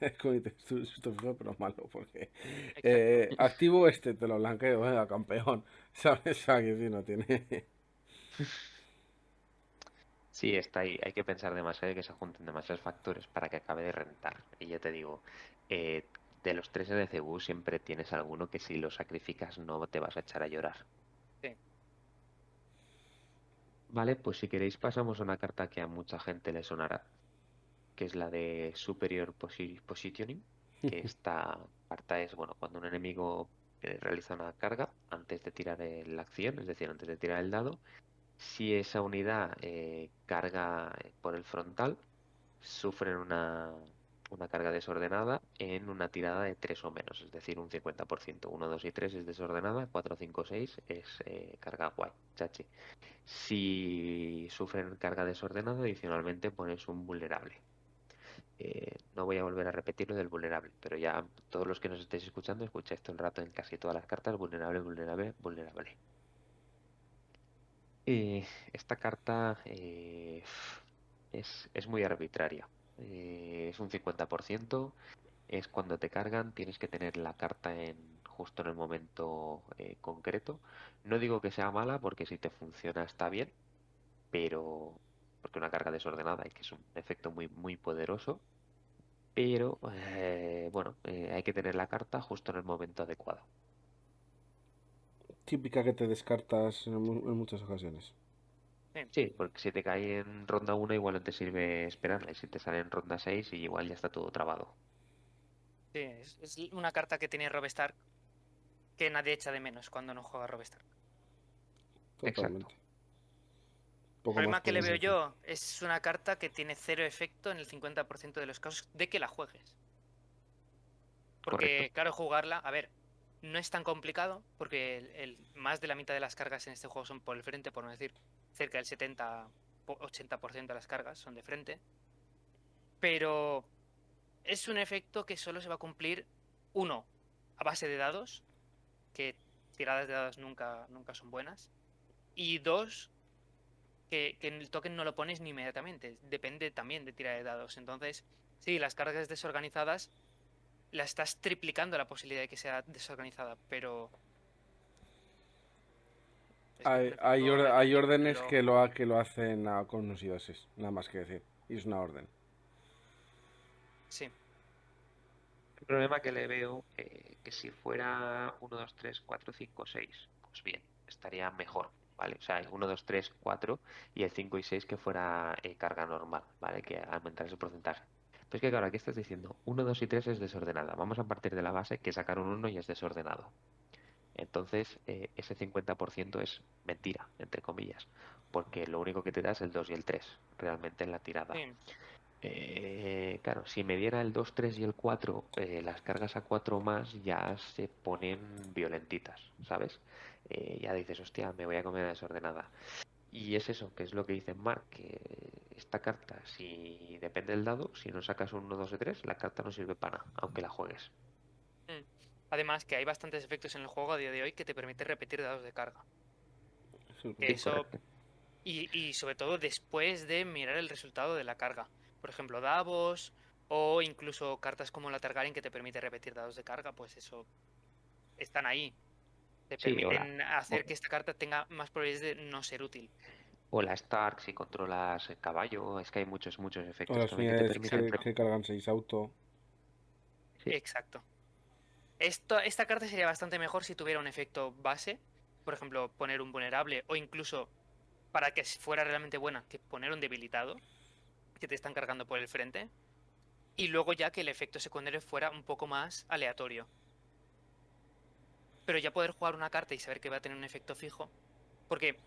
Es como dices, esto fue, pero malo, porque Exacto. activo este, te lo blanqueo, venga, campeón. ¿Sabes? O sea, que sí, no tiene. Sí, está ahí. Hay que pensar demasiado y que se junten demasiados factores para que acabe de rentar. Y ya te digo, eh, de los tres LCU siempre tienes alguno que si lo sacrificas no te vas a echar a llorar. Sí. Vale, pues si queréis pasamos a una carta que a mucha gente le sonará, que es la de Superior Positioning, que esta carta es, bueno, cuando un enemigo realiza una carga antes de tirar la acción, es decir, antes de tirar el dado, si esa unidad carga por el frontal, sufren una carga desordenada en una tirada de 3 o menos, es decir, un 50%. 1, 2 y 3 es desordenada, 4, 5, 6 es carga guay, chachi. Si sufren carga desordenada, adicionalmente pones un vulnerable. No voy a volver a repetir lo del vulnerable, pero ya todos los que nos estéis escuchando, escucháis todo el rato en casi todas las cartas, vulnerable, vulnerable, vulnerable. Esta carta es muy arbitraria. Es un 50%. Es cuando te cargan, tienes que tener la carta justo en el momento concreto. No digo que sea mala, porque si te funciona está bien, pero porque una carga desordenada y que es un efecto muy, muy poderoso. Pero bueno, hay que tener la carta justo en el momento adecuado. Típica que te descartas en muchas ocasiones. Sí, Sí, porque si te cae en ronda 1 igual no te sirve esperarla. Y si te sale en ronda 6 y igual ya está todo trabado. sí, es una carta que tiene Rob Stark que nadie echa de menos cuando no juega Rob Stark. Exacto, Totalmente. El Poco más problema que le podemos veo decir. yo es una carta que tiene cero efecto en el 50% de los casos de que la juegues. correcto. Porque, claro, jugarla, a ver, no es tan complicado, porque más de la mitad de las cargas en este juego son por el frente, por no decir cerca del 70-80% de las cargas son de frente. Pero es un efecto que solo se va a cumplir, uno, a base de dados, que tiradas de dados nunca son buenas. Y dos, que en el token no lo pones ni inmediatamente. Depende también de tira de dados. Entonces, sí, las cargas desorganizadas la estás triplicando la posibilidad de que sea desorganizada, pero es que es un efecto Hay aleatorio. órdenes que lo hacen con unos y doses, nada más que decir. Y es una orden. Sí. El problema que le veo, que si fuera 1, 2, 3, 4, 5, 6, pues bien, estaría mejor, ¿vale? O sea, el 1, 2, 3, 4 y el 5 y 6 que fuera carga normal, ¿vale? Que aumentar ese porcentaje. Pero es que claro, aquí estás diciendo 1, 2 y 3 es desordenada. Vamos a partir de la base que sacar un 1 y es desordenado. Entonces, ese 50% es mentira, entre comillas, porque lo único que te da es el 2 y el 3, realmente en la tirada. Sí. Claro, si me diera el 2, 3 y el 4, las cargas a 4 más ya se ponen violentitas, ¿sabes? Ya dices, hostia, me voy a comer la desordenada. Y es eso, que es lo que dice Mark, que esta carta, si depende del dado, si no sacas un 1, 2 o 3, la carta no sirve para nada, aunque la juegues. Mm. Además, que hay bastantes efectos en el juego a día de hoy que te permiten repetir dados de carga. Que Sí, eso, correcto. y sobre todo después de mirar el resultado de la carga. Por ejemplo, Davos o incluso cartas como la Targaryen que te permite repetir dados de carga, pues eso están ahí. Te Sí, permiten o, hacer que esta carta tenga más probabilidades de no ser útil. o la Stark si controlas el caballo, es que hay muchos O efectos las también que te unidades permiten... Exacto, que cargan 6 auto. Sí, exacto. Esta carta sería bastante mejor si tuviera un efecto base, por ejemplo, poner un vulnerable o incluso para que fuera realmente buena, que poner un debilitado, que te están cargando por el frente, y luego ya que el efecto secundario fuera un poco más aleatorio. Pero ya poder jugar una carta y saber que va a tener un efecto fijo, porque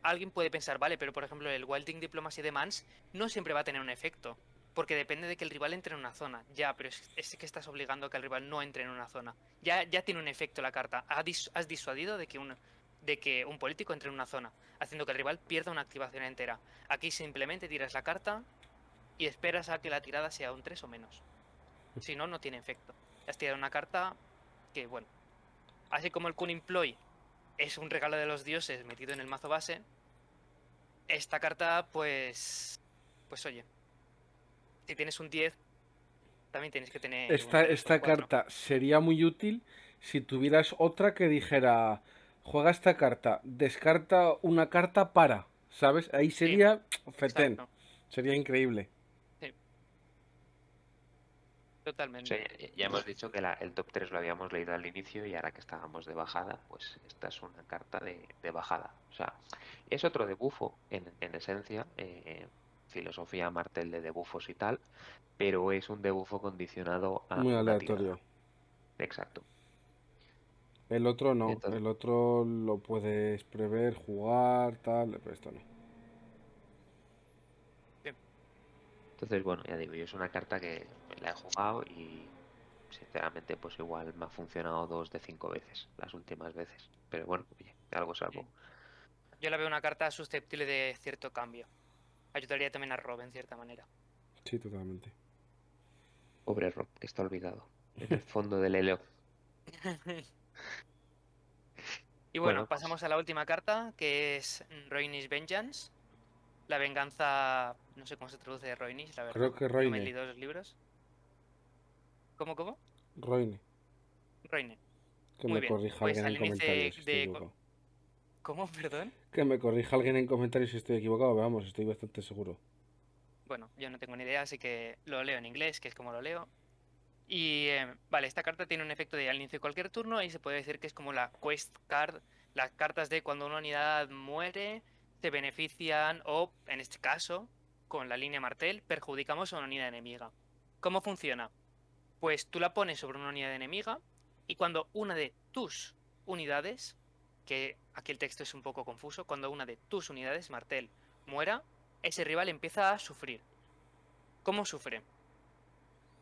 alguien puede pensar, vale, pero por ejemplo el Wilding Diplomacy de Mans no siempre va a tener un efecto, porque depende de que el rival entre en una zona. Ya, pero es que estás obligando a que el rival no entre en una zona. Ya tiene un efecto la carta. Has disuadido de que un político entre en una zona, haciendo que el rival pierda una activación entera. Aquí simplemente tiras la carta y esperas a que la tirada sea un 3 o menos. Si no, no tiene efecto. Has tirado una carta que, bueno, así como el Kunin Ploy es un regalo de los dioses metido en el mazo base, esta carta, pues oye, si tienes un 10, también tienes que tener un 3 o un Esta 4. carta sería muy útil si tuvieras otra que dijera, juega esta carta, descarta una carta para, ¿sabes? Ahí Sí, sería fetén, exacto. sería increíble. Sí, o sea, totalmente. ya hemos dicho que el top 3 lo habíamos leído al inicio y ahora que estábamos de bajada, pues esta es una carta de bajada. O sea, es otro debufo en esencia, filosofía Martel de debufos y tal, pero es un debufo condicionado a Muy una tirada. aleatorio. Exacto. El otro no, Entonces, el otro lo puedes prever, jugar, tal, pero esto no. Sí. bueno, ya digo, yo es una carta que la he jugado y sinceramente pues igual me ha funcionado 2 de 5 veces las últimas veces. Pero bueno, oye, algo salvo. Yo la veo una carta susceptible de cierto cambio. Ayudaría también a Rob en cierta manera. Sí, totalmente. Pobre Rob, que está olvidado en el fondo del Helio. Y bueno, Bueno, pues pasamos a la última carta, que es Roinish Vengeance. La venganza, no sé cómo se traduce de Roinish, la verdad. Creo que No me he Roine, leído los libros. ¿Cómo? Roine, Roine. que Muy me bien. corrija Pues alguien en al inicio comentarios si estoy equivocado. ¿Cómo? Perdón. Que me corrija alguien en comentarios si estoy equivocado, pero vamos, estoy bastante seguro. Bueno, yo no tengo ni idea, así que lo leo en inglés, que es como lo leo. Y vale, esta carta tiene un efecto de al inicio de cualquier turno y se puede decir que es como la quest card, las cartas de cuando una unidad muere, se benefician o, en este caso, con la línea martel, perjudicamos a una unidad enemiga. ¿Cómo funciona? Pues tú la pones sobre una unidad enemiga y cuando una de tus unidades, que aquí el texto es un poco confuso, cuando una de tus unidades, martel, muera, ese rival empieza a sufrir. ¿Cómo sufre?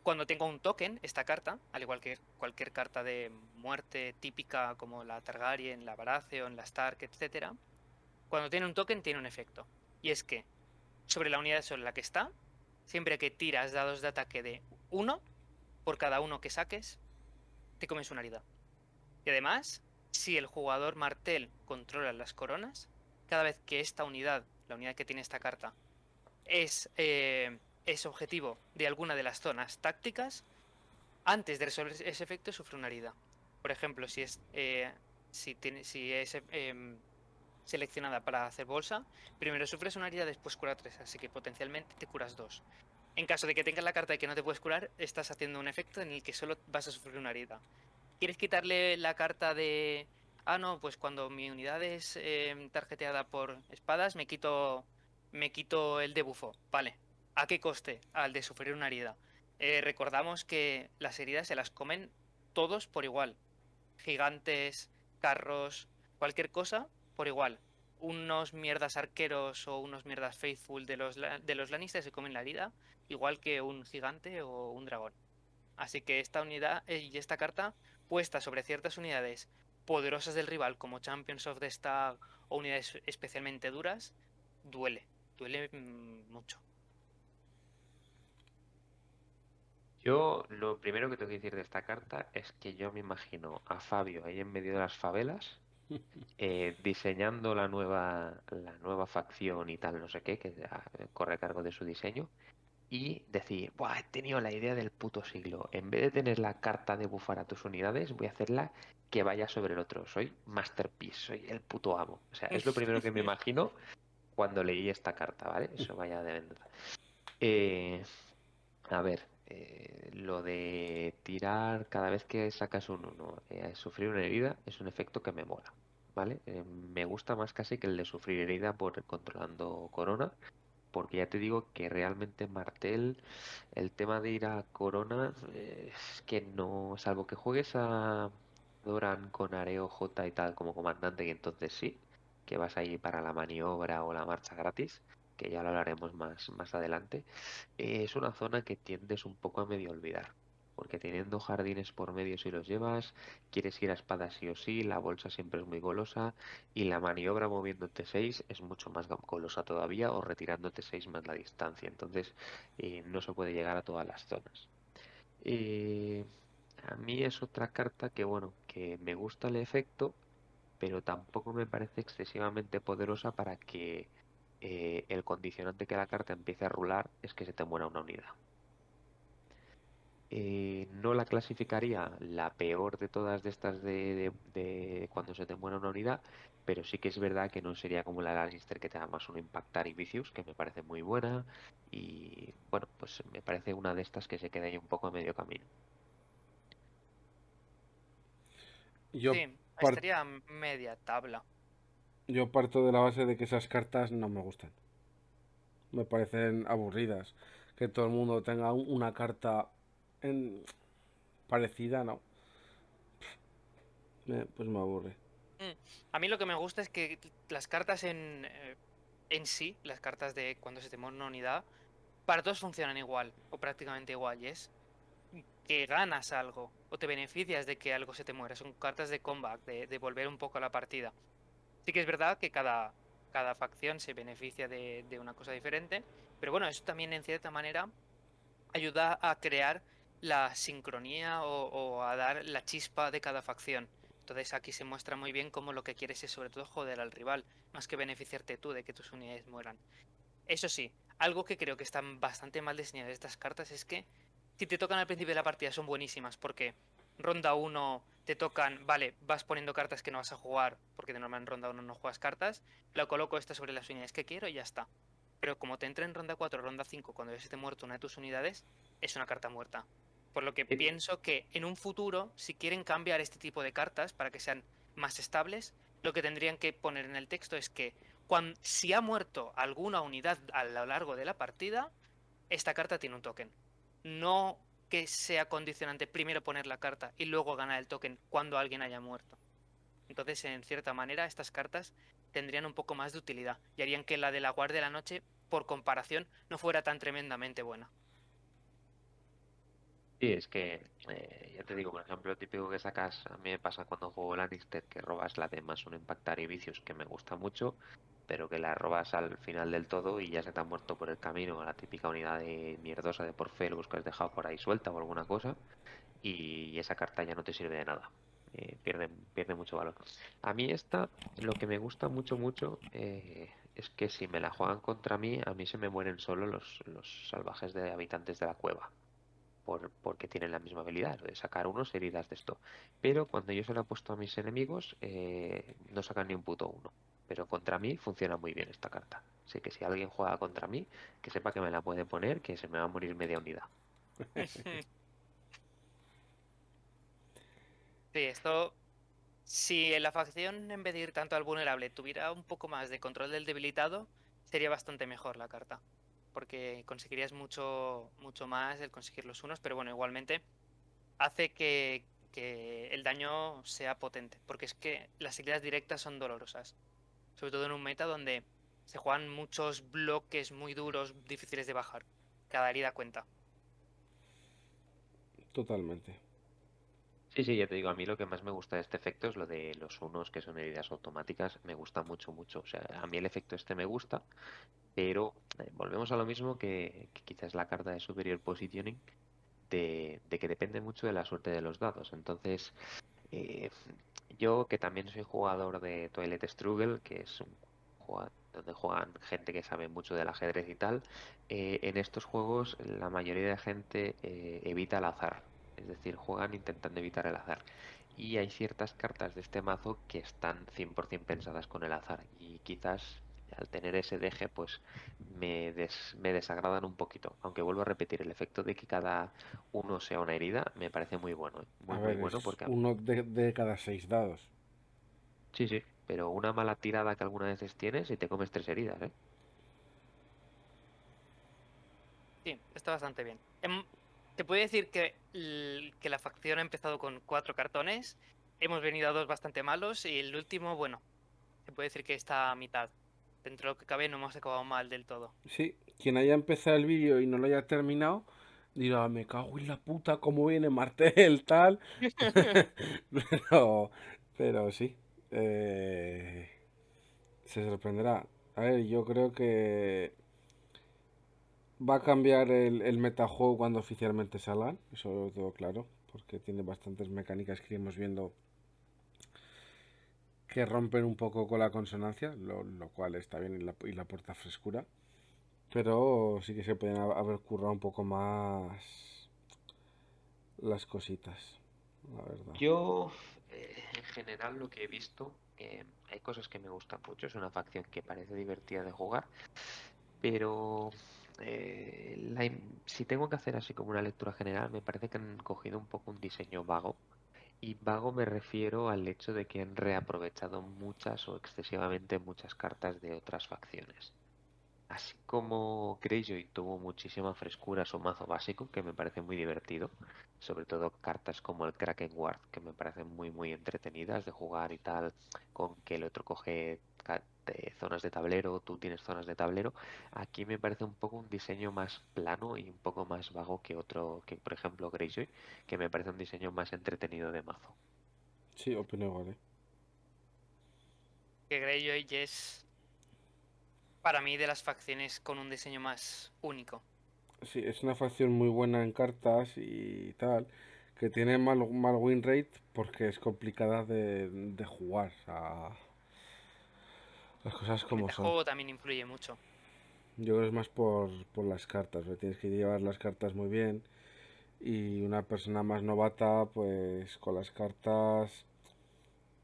Cuando tenga un token, esta carta, al igual que cualquier carta de muerte típica como la Targaryen, la Baratheon, la Stark, etcétera, cuando tiene un token tiene un efecto. Y es que sobre la unidad sobre la que está, siempre que tiras dados de ataque de uno por cada uno que saques, te comes una herida. Y además, si el jugador martel controla las coronas, cada vez que esta unidad la unidad que tiene esta carta, es objetivo de alguna de las zonas tácticas, antes de resolver ese efecto sufre una herida. Por ejemplo, si es seleccionada para hacer bolsa, primero sufres una herida, después cura 3, así que potencialmente te curas 2. En caso de que tengas la carta de que no te puedes curar, estás haciendo un efecto en el que solo vas a sufrir una herida. ¿Quieres quitarle la carta de... Ah, no, pues cuando mi unidad es tarjeteada por espadas, me quito el debufo. Vale. ¿A qué coste? Al de sufrir una herida. Recordamos que las heridas se las comen todos por igual. Gigantes, carros, cualquier cosa por igual. Unos mierdas arqueros o unos mierdas faithful de los Lannister se comen la herida, igual que un gigante o un dragón. Así que esta unidad y esta carta, puesta sobre ciertas unidades poderosas del rival, como Champions of the Stag o unidades especialmente duras, duele. Duele mucho. Yo lo primero que tengo que decir de esta carta es que yo me imagino a Fabio ahí en medio de las favelas, diseñando la nueva facción y tal, no sé qué, que ya corre a cargo de su diseño, y decir, Buah, he tenido la idea del puto siglo. En vez de tener la carta de bufar a tus unidades, voy a hacerla que vaya sobre el otro. Soy masterpiece, soy el puto amo. O sea, es lo primero que me imagino cuando leí esta carta, ¿vale? Eso vaya de verdad. Eh, a ver, lo de tirar cada vez que sacas un 1, sufrir una herida es un efecto que me mola, ¿vale? Me gusta más casi que el de sufrir herida por controlando corona, porque ya te digo que realmente Martel, el tema de ir a corona, es que no, salvo que juegues a Doran con Areo J y tal como comandante, y entonces sí, que vas ahí para la maniobra o la marcha gratis, que ya lo hablaremos más adelante. Es una zona que tiendes un poco a medio olvidar, porque teniendo jardines por medio si los llevas, quieres ir a espada sí o sí, la bolsa siempre es muy golosa y la maniobra moviéndote 6 es mucho más golosa todavía o retirándote 6 más la distancia, entonces no se puede llegar a todas las zonas. Eh, a mí es otra carta que, bueno, que me gusta el efecto, pero tampoco me parece excesivamente poderosa para que el condicionante que la carta empiece a rular es que se te muera una unidad. No la clasificaría la peor de todas de estas de cuando se te muera una unidad, pero sí que es verdad que no sería como la Lannister que te da más un Impactar y Vicious, que me parece muy buena, y bueno, pues me parece una de estas que se queda ahí un poco a medio camino. Yo, Sí, par- estaría media tabla. yo parto de la base de que esas cartas no me gustan. Me parecen aburridas. Que todo el mundo tenga una carta en- parecida, ¿no? Pues me aburre. Mm, A mí lo que me gusta es que las cartas en sí, las cartas de cuando se te muere una unidad, para todos funcionan igual, o prácticamente igual, y es que ganas algo, o te beneficias de que algo se te muera. Son cartas de comeback, de volver un poco a la partida. Sí que es verdad que cada facción se beneficia de una cosa diferente, pero bueno, eso también en cierta manera ayuda a crear la sincronía o a dar la chispa de cada facción. Entonces aquí se muestra muy bien cómo lo que quieres es sobre todo joder al rival, más que beneficiarte tú de que tus unidades mueran. Eso sí, algo que creo que están bastante mal diseñadas estas cartas es que si te tocan al principio de la partida son buenísimas porque ronda uno te tocan, vale, vas poniendo cartas que no vas a jugar porque de normal en ronda uno no juegas cartas, lo coloco esta sobre las unidades que quiero y ya está. Pero como te entra en ronda 4 o ronda 5 cuando ya se te ha muerto una de tus unidades, es una carta muerta. Por lo que Eh, pienso que en un futuro, si quieren cambiar este tipo de cartas para que sean más estables, lo que tendrían que poner en el texto es que si ha muerto alguna unidad a lo largo de la partida, esta carta tiene un token. No que sea condicionante primero poner la carta y luego ganar el token cuando alguien haya muerto. Entonces, en cierta manera, estas cartas tendrían un poco más de utilidad y harían que la de la Guardia de la Noche, por comparación, no fuera tan tremendamente buena. Sí, es que, ya te digo, por ejemplo, lo típico que sacas, a mí me pasa cuando juego Lannister, que robas la de más un Impactar y Vicious, que me gusta mucho, pero que la robas al final del todo y ya se te ha muerto por el camino la típica unidad de mierdosa de Porfelgus que has dejado por ahí suelta o alguna cosa, y esa carta ya no te sirve de nada. pierde mucho valor. A mí esta, lo que me gusta mucho, mucho, es que si me la juegan contra mí, a mí se me mueren solo los salvajes de habitantes de la cueva. Porque tienen la misma habilidad, de sacar unos heridas de esto. Pero cuando yo se lo he puesto a mis enemigos, no sacan ni un puto uno. Pero contra mí funciona muy bien esta carta. Así que si alguien juega contra mí, que sepa que me la puede poner, que se me va a morir media unidad. Sí, esto, si en la facción en vez de ir tanto al vulnerable tuviera un poco más de control del debilitado, sería bastante mejor la carta. Porque conseguirías mucho más el conseguir los unos, pero bueno, igualmente hace que el daño sea potente. Porque es que las heridas directas son dolorosas. Sobre todo en un meta donde se juegan muchos bloques muy duros, difíciles de bajar. Cada herida cuenta. Totalmente. Sí, sí, ya te digo, a mí lo que más me gusta de este efecto es lo de los unos, que son heridas automáticas, me gusta mucho, mucho. O sea, a mí el efecto este me gusta, pero volvemos a lo mismo que quizás la carta de Superior Positioning, de que depende mucho de la suerte de los dados. Entonces, eh, yo que también soy jugador de Toilet Struggle, que es un juego donde juegan gente que sabe mucho del ajedrez y tal, en estos juegos la mayoría de gente evita el azar, es decir, juegan intentando evitar el azar. Y hay ciertas cartas de este mazo que están 100% pensadas con el azar y quizás al tener ese deje pues me desagradan un poquito. Aunque vuelvo a repetir, el efecto de que cada uno sea una herida me parece muy bueno, ¿eh? A Muy muy ver, bueno es porque uno de cada 6 dados. sí, sí, pero una mala tirada que algunas veces tienes y te comes 3 heridas, ¿eh? Sí, está bastante bien. Te puedo decir que la facción ha empezado con 4 cartones. Hemos venido a 2 bastante malos y el último, bueno, se puede decir que está a mitad. Dentro de lo que cabe no hemos acabado mal del todo. Sí, quien haya empezado el vídeo y no lo haya terminado, dirá, me cago en la puta, cómo viene Martel, tal. Pero, pero sí, eh, se sorprenderá. A ver, yo creo que va a cambiar el metajuego cuando oficialmente salgan, eso lo tengo claro, porque tiene bastantes mecánicas que iremos viendo que rompen un poco con la consonancia, lo cual está bien y la aporta frescura. Pero sí que se pueden haber currado un poco más las cositas, la verdad. Yo, en general, lo que he visto, hay cosas que me gustan mucho. Es una facción que parece divertida de jugar, pero si tengo que hacer así como una lectura general, me parece que han cogido un poco un diseño vago. Y vago me refiero al hecho de que han reaprovechado muchas o excesivamente muchas cartas de otras facciones. Así como Greyjoy tuvo muchísima frescura su mazo básico, que me parece muy divertido, sobre todo cartas como el Kraken Guard, que me parecen muy muy entretenidas de jugar y tal, con que el otro coge zonas de tablero, tú tienes zonas de tablero. Aquí me parece un poco un diseño más plano y un poco más vago que otro, que por ejemplo Greyjoy, que me parece un diseño más entretenido de mazo. Sí, opino igual, ¿eh? Que Greyjoy es, para mí, de las facciones con un diseño más único. Sí, es una facción muy buena en cartas y tal, que tiene mal win rate porque es complicada de jugar, o sea, las cosas El como son. metajuego también influye mucho. Yo creo que es más por las cartas, ¿ve? Tienes que llevar las cartas muy bien y una persona más novata, pues con las cartas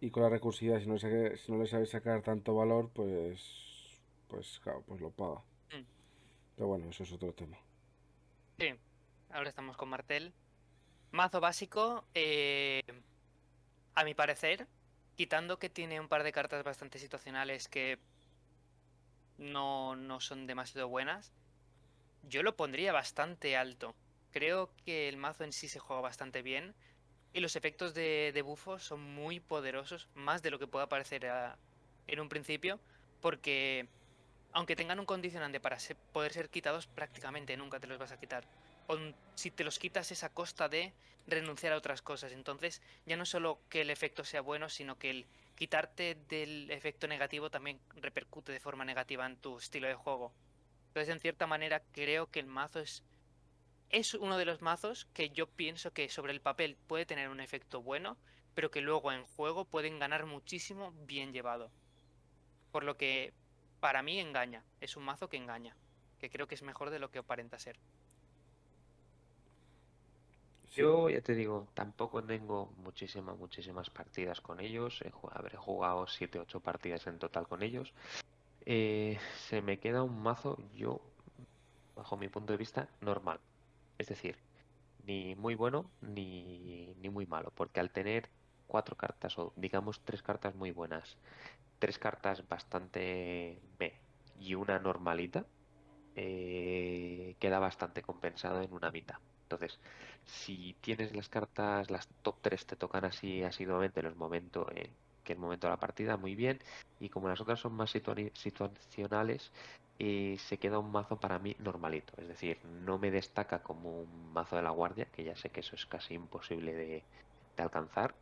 y con la recursividad, si no le sabes sacar tanto valor, pues claro, pues lo paga. Mm, Pero bueno, eso es otro tema. sí, ahora estamos con Martel. Mazo básico, a mi parecer, quitando que tiene un par de cartas bastante situacionales que no son demasiado buenas, yo lo pondría bastante alto. Creo que el mazo en sí se juega bastante bien y los efectos de bufo son muy poderosos, más de lo que pueda parecer en un principio, porque aunque tengan un condicionante para poder ser quitados, prácticamente nunca te los vas a quitar. Si te los quitas es a costa de renunciar a otras cosas. Entonces, ya no solo que el efecto sea bueno, sino que el quitarte del efecto negativo también repercute de forma negativa en tu estilo de juego. Entonces, en cierta manera, creo que el mazo es uno de los mazos que yo pienso que sobre el papel puede tener un efecto bueno, pero que luego en juego pueden ganar muchísimo bien llevado. Por lo que para mí engaña. Es un mazo que engaña. Que creo que es mejor de lo que aparenta ser. Sí. Yo ya te digo, tampoco tengo muchísimas partidas con ellos. Habré jugado 7 8 partidas en total con ellos. Se me queda un mazo, yo, bajo mi punto de vista, normal. Es decir, ni muy bueno ni muy malo. Porque al tener 4 cartas o digamos 3 cartas muy buenas, 3 cartas bastante me y una normalita, queda bastante compensado en una mitad. Entonces, si tienes las cartas, las top 3 te tocan así asiduamente en los momentos, que el momento de la partida, muy bien. Y como las otras son más situacionales, se queda un mazo para mí normalito. Es decir, no me destaca como un mazo de la guardia, que ya sé que eso es casi imposible de alcanzar.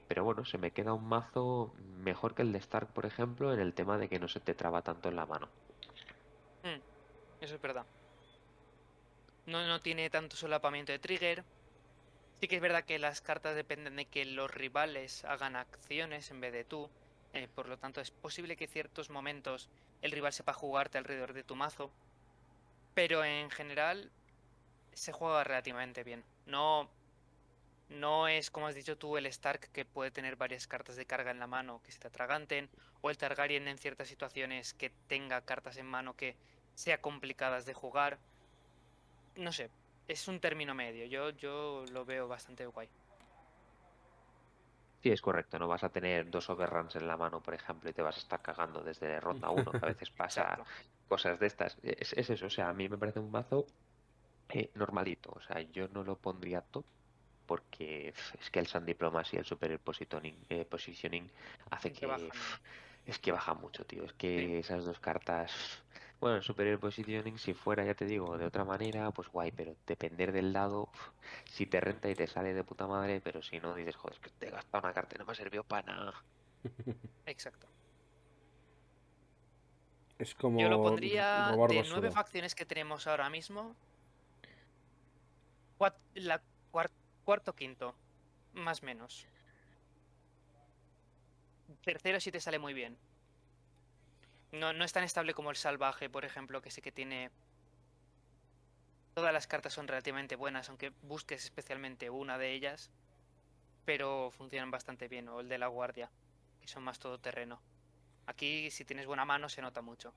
Pero bueno, se me queda un mazo mejor que el de Stark, por ejemplo, en el tema de que no se te traba tanto en la mano. Mm, eso es verdad. No tiene tanto solapamiento de trigger. Sí que es verdad que las cartas dependen de que los rivales hagan acciones en vez de tú. Por lo tanto, es posible que en ciertos momentos el rival sepa jugarte alrededor de tu mazo. Pero en general se juega relativamente bien. No es, como has dicho tú, el Stark que puede tener varias cartas de carga en la mano que se te atraganten. O el Targaryen en ciertas situaciones que tenga cartas en mano que sea complicadas de jugar. No sé, es un término medio. Yo lo veo bastante guay. Sí, es correcto, no vas a tener 2 overruns en la mano, por ejemplo, y te vas a estar cagando desde ronda 1, que a veces pasa Exacto. cosas de estas. Es eso, o sea, a mí me parece un mazo normalito, o sea, yo no lo pondría top porque es que el Sun Diplomacy y el Superior Positioning hace Que que bajan. es que baja mucho, tío. Es Sí, que esas 2 cartas, bueno, el Superior Positioning, si fuera, ya te digo, de otra manera, pues guay, pero depender del dado, si te renta y te sale de puta madre, pero si no, dices, joder, es que te he gastado una carta y no me ha servido para nada. exacto. Es Yo lo como pondría robar de 9 basura. facciones que tenemos ahora mismo, la cuarto quinto, más o menos. Tercero si te sale muy bien. No es tan estable como el salvaje, por ejemplo, que sí que tiene. Todas las cartas son relativamente buenas, aunque busques especialmente una de ellas, pero funcionan bastante bien. O el de la guardia, que son más todoterreno. Aquí, si tienes buena mano, se nota mucho.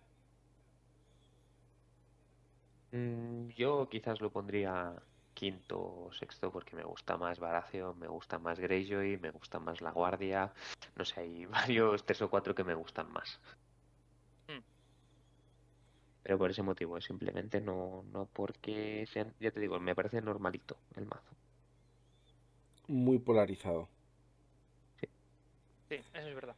Yo quizás lo pondría quinto o sexto porque me gusta más Baratheon, me gusta más Greyjoy, me gusta más La Guardia. No sé, hay varios 3 o 4 que me gustan más. Mm, Pero por ese motivo, simplemente no porque sean, ya te digo, me parece normalito el mazo. Muy polarizado. Sí. sí, eso es verdad.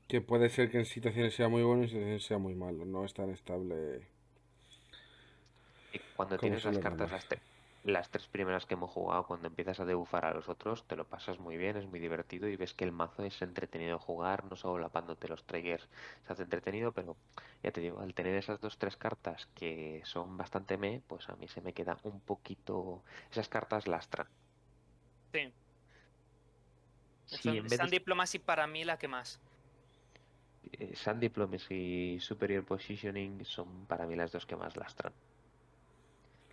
Que puede ser que en situaciones sea muy bueno y en situaciones sea muy malo. No es tan estable Y cuando como tienes son las los cartas, demás. las 3 primeras que hemos jugado, cuando empiezas a debufar a los otros, te lo pasas muy bien, es muy divertido y ves que el mazo es entretenido de jugar, no solo lapándote los triggers se hace entretenido, pero ya te digo, al tener esas 2 3 cartas que son bastante pues a mí se me queda un poquito, esas cartas lastran. Sí. Si en vez de Sun Diplomacy para mí la que más. Sun Diplomacy y Superior Positioning son para mí las 2 que más lastran.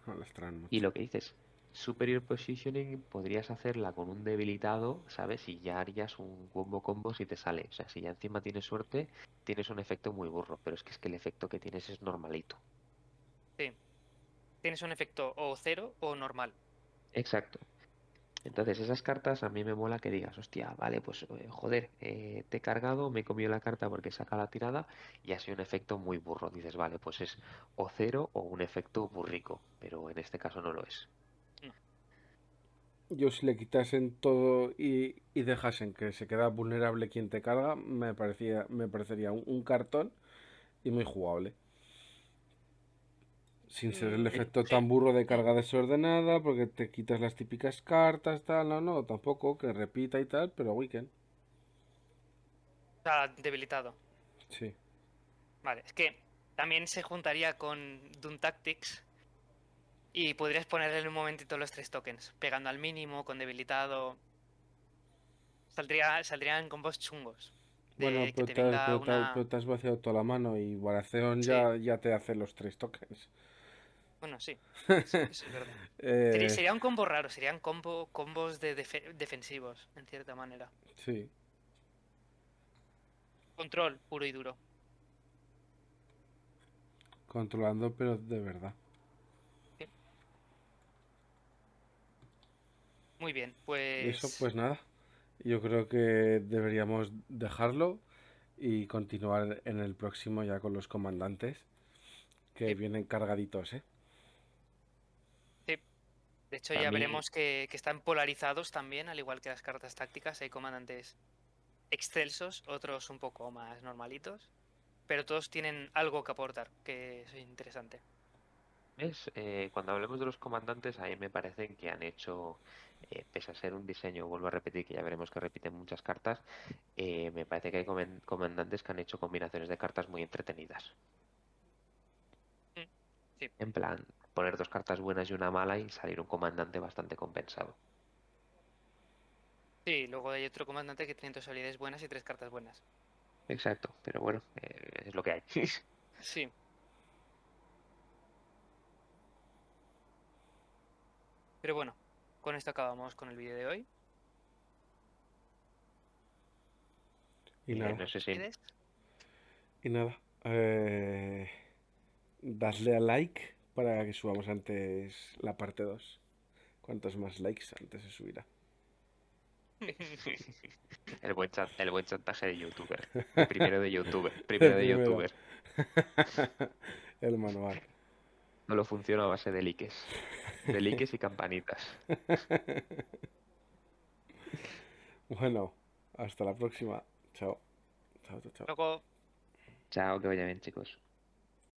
No las traen Y mucho. lo que dices, Superior Positioning podrías hacerla con un debilitado, ¿sabes? Y ya harías un combo si te sale. O sea, si ya encima tienes suerte, tienes un efecto muy burro, pero es que el efecto que tienes es normalito. Sí. Tienes un efecto o cero o normal. Exacto. Entonces, esas cartas a mí me mola que digas, hostia, vale, pues joder, te he cargado, me he comido la carta porque saca la tirada y ha sido un efecto muy burro. Dices, vale, pues es o cero o un efecto burrico, pero en este caso no lo es. No. Yo si le quitasen todo y dejasen que se queda vulnerable quien te carga, me parecería un cartón y muy jugable. Sin ser el efecto Sí. tan burro de Mm. carga desordenada, porque te quitas las típicas cartas, tal, no, tampoco, que repita y tal, pero weekend. O sea, debilitado. Sí. Vale, es que también se juntaría con Doom Tactics y podrías ponerle en un momentito los 3 tokens, pegando al mínimo, con debilitado. Saldrían combos chungos. Bueno, De que te venga una. pero te has vaciado toda la mano y Baratheon Sí, ya te hace los 3 tokens. bueno, sí. Eso es verdad. Eh, Sería un combo raro, serían combos defensivos, en cierta manera. sí, Control, puro y duro. controlando, pero de verdad. Sí. Muy bien, Y eso, pues. pues nada. Yo creo que deberíamos dejarlo y continuar en el próximo ya con los comandantes, que Sí, vienen cargaditos, ¿eh? sí. De hecho, A ya mí, veremos que están polarizados también, al igual que las cartas tácticas. Hay comandantes excelsos, otros un poco más normalitos, pero todos tienen algo que aportar, que es interesante. ¿ves? Cuando hablemos de los comandantes, a mí me parecen que han hecho, pese a ser un diseño, vuelvo a repetir, que ya veremos que repiten muchas cartas, me parece que hay comandantes que han hecho combinaciones de cartas muy entretenidas. Mm, sí, En plan, poner 2 cartas buenas y una mala y salir un comandante bastante compensado. sí, luego hay otro comandante que tiene 2 habilidades buenas y 3 cartas buenas. Exacto, pero bueno, es lo que hay. Sí, pero bueno, con esto acabamos con el vídeo de hoy. Y nada, No sé si ¿Despides? y nada. Dadle a like para que subamos antes la parte 2. Cuantos más likes, antes se subirá. el buen chantaje de youtuber. Primero de youtuber, primero El de primero. youtuber. El manual. Solo funciona a base de likes y campanitas. Bueno, hasta la próxima. Chao. Chao, chao, chao. Luego Chao, que vaya bien, chicos.